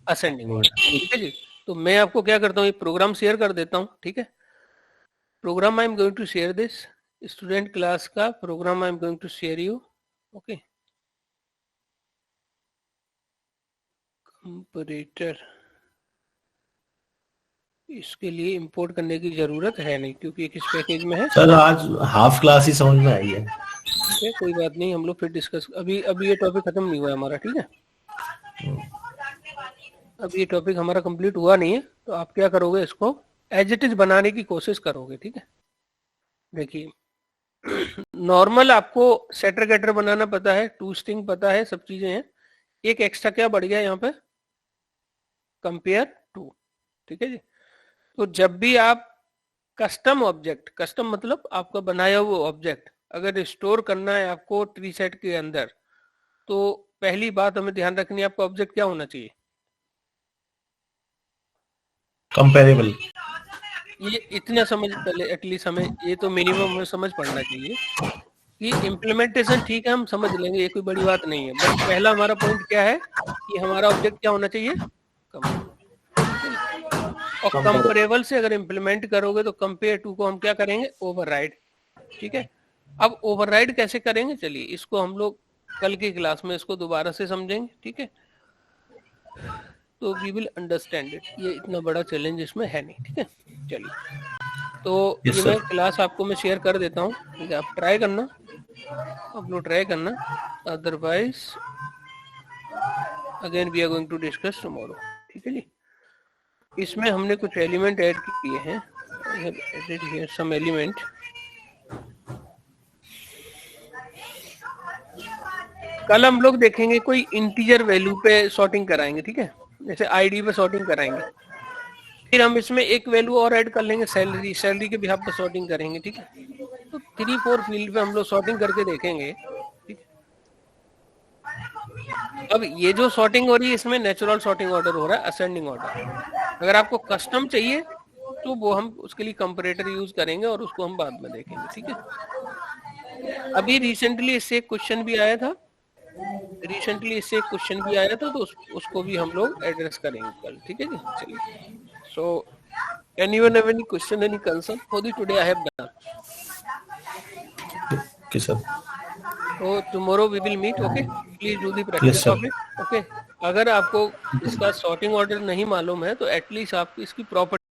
असेंडिंग ऑर्डर, ठीक है जी। तो मैं आपको क्या करता हूँ, ये प्रोग्राम शेयर कर देता हूँ, ठीक है। Program I am going to share this, student class का program I am going to share you, okay. Comparator इसके लिए इंपोर्ट करने की जरूरत है नहीं, क्योंकि ये किस पैकेज में है सर। आज हाफ क्लास ही समझ में आई है। ठीक है, कोई बात नहीं, हम लोग फिर डिस्कस, अभी ये टॉपिक खत्म नहीं हुआ है हमारा, ठीक है। अभी ये टॉपिक हमारा कंप्लीट हुआ नहीं है, तो आप क्या करोगे, इसको एज इट इज बनाने की कोशिश करोगे, ठीक है। देखिए नॉर्मल आपको सेटर गेटर बनाना पता है, टू स्ट्रिंग पता है, सब चीजें हैं। एक एक्स्ट्रा क्या बढ़ गया यहाँ पे, कंपेयर टू, ठीक है जी। तो जब भी आप कस्टम ऑब्जेक्ट, कस्टम मतलब आपका बनाया हुआ ऑब्जेक्ट अगर स्टोर करना है आपको ट्री सेट के अंदर, तो पहली बात हमें ध्यान रखनी है, आपका ऑब्जेक्ट क्या होना चाहिए, कंपेरेबल। ये इतना समझ पहले एटलीस्ट हमें, ये तो मिनिमम हमें समझ पड़ना चाहिए कि इम्प्लीमेंटेशन ठीक है हम समझ लेंगे, ये कोई बड़ी बात नहीं है, बट पहला हमारा पॉइंट क्या है कि हमारा ऑब्जेक्ट क्या होना चाहिए, और कंपेरेबल से अगर इम्प्लीमेंट करोगे तो कंपेयर टू को हम क्या करेंगे, ओवरराइड, ठीक है। अब ओवरराइड कैसे करेंगे, चलिए इसको हम लोग कल की क्लास में इसको दोबारा से समझेंगे, ठीक है। तो वी विल अंडरस्टैंड इट, ये इतना बड़ा चैलेंज इसमें है नहीं, ठीक है। चलिए तो Yes, ये sir. मैं क्लास आपको मैं शेयर कर देता हूँ, ठीक है। आप ट्राई करना, आप लोग ट्राई करना, otherwise again we are going to discuss tomorrow, ठीक है जी। इसमें हमने कुछ एलिमेंट ऐड किए हैं, एडेड हियर सम एलिमेंट। कल हम लोग देखेंगे कोई इंटीजर वैल्यू पे सॉर्टिंग कराएंगे, ठीक है, जैसे आईडी पे सॉर्टिंग कराएंगे। फिर हम इसमें एक वैल्यू और ऐड कर लेंगे, सैलरी, सैलरी के बिहाफ पे सॉर्टिंग करेंगे, ठीक है। तो 3-4 फील्ड पे हम लोग सॉर्टिंग करके देखेंगे, ठीक है। अब ये जो सॉर्टिंग हो रही है इसमें नेचुरल सॉर्टिंग ऑर्डर हो रहा है, असेंडिंग ऑर्डर। अगर आपको कस्टम चाहिए तो वो हम उसके लिए कंपैरेटर यूज करेंगे और उसको हम बाद में देखेंगे, ठीक है। अभी रिसेंटली इससे एक क्वेश्चन भी आया था, तो उसको भी हम लोग एड्रेस करेंगे कल, ठीक है जी। चलिए, सो anyone have any question, any concern for the today I have done? Okay, sir. So tomorrow we will meet, okay? Please do the practice Yes, sir. of it, okay? अगर आपको इसका सॉर्टिंग ऑर्डर नहीं मालूम है तो at least आप इसकी property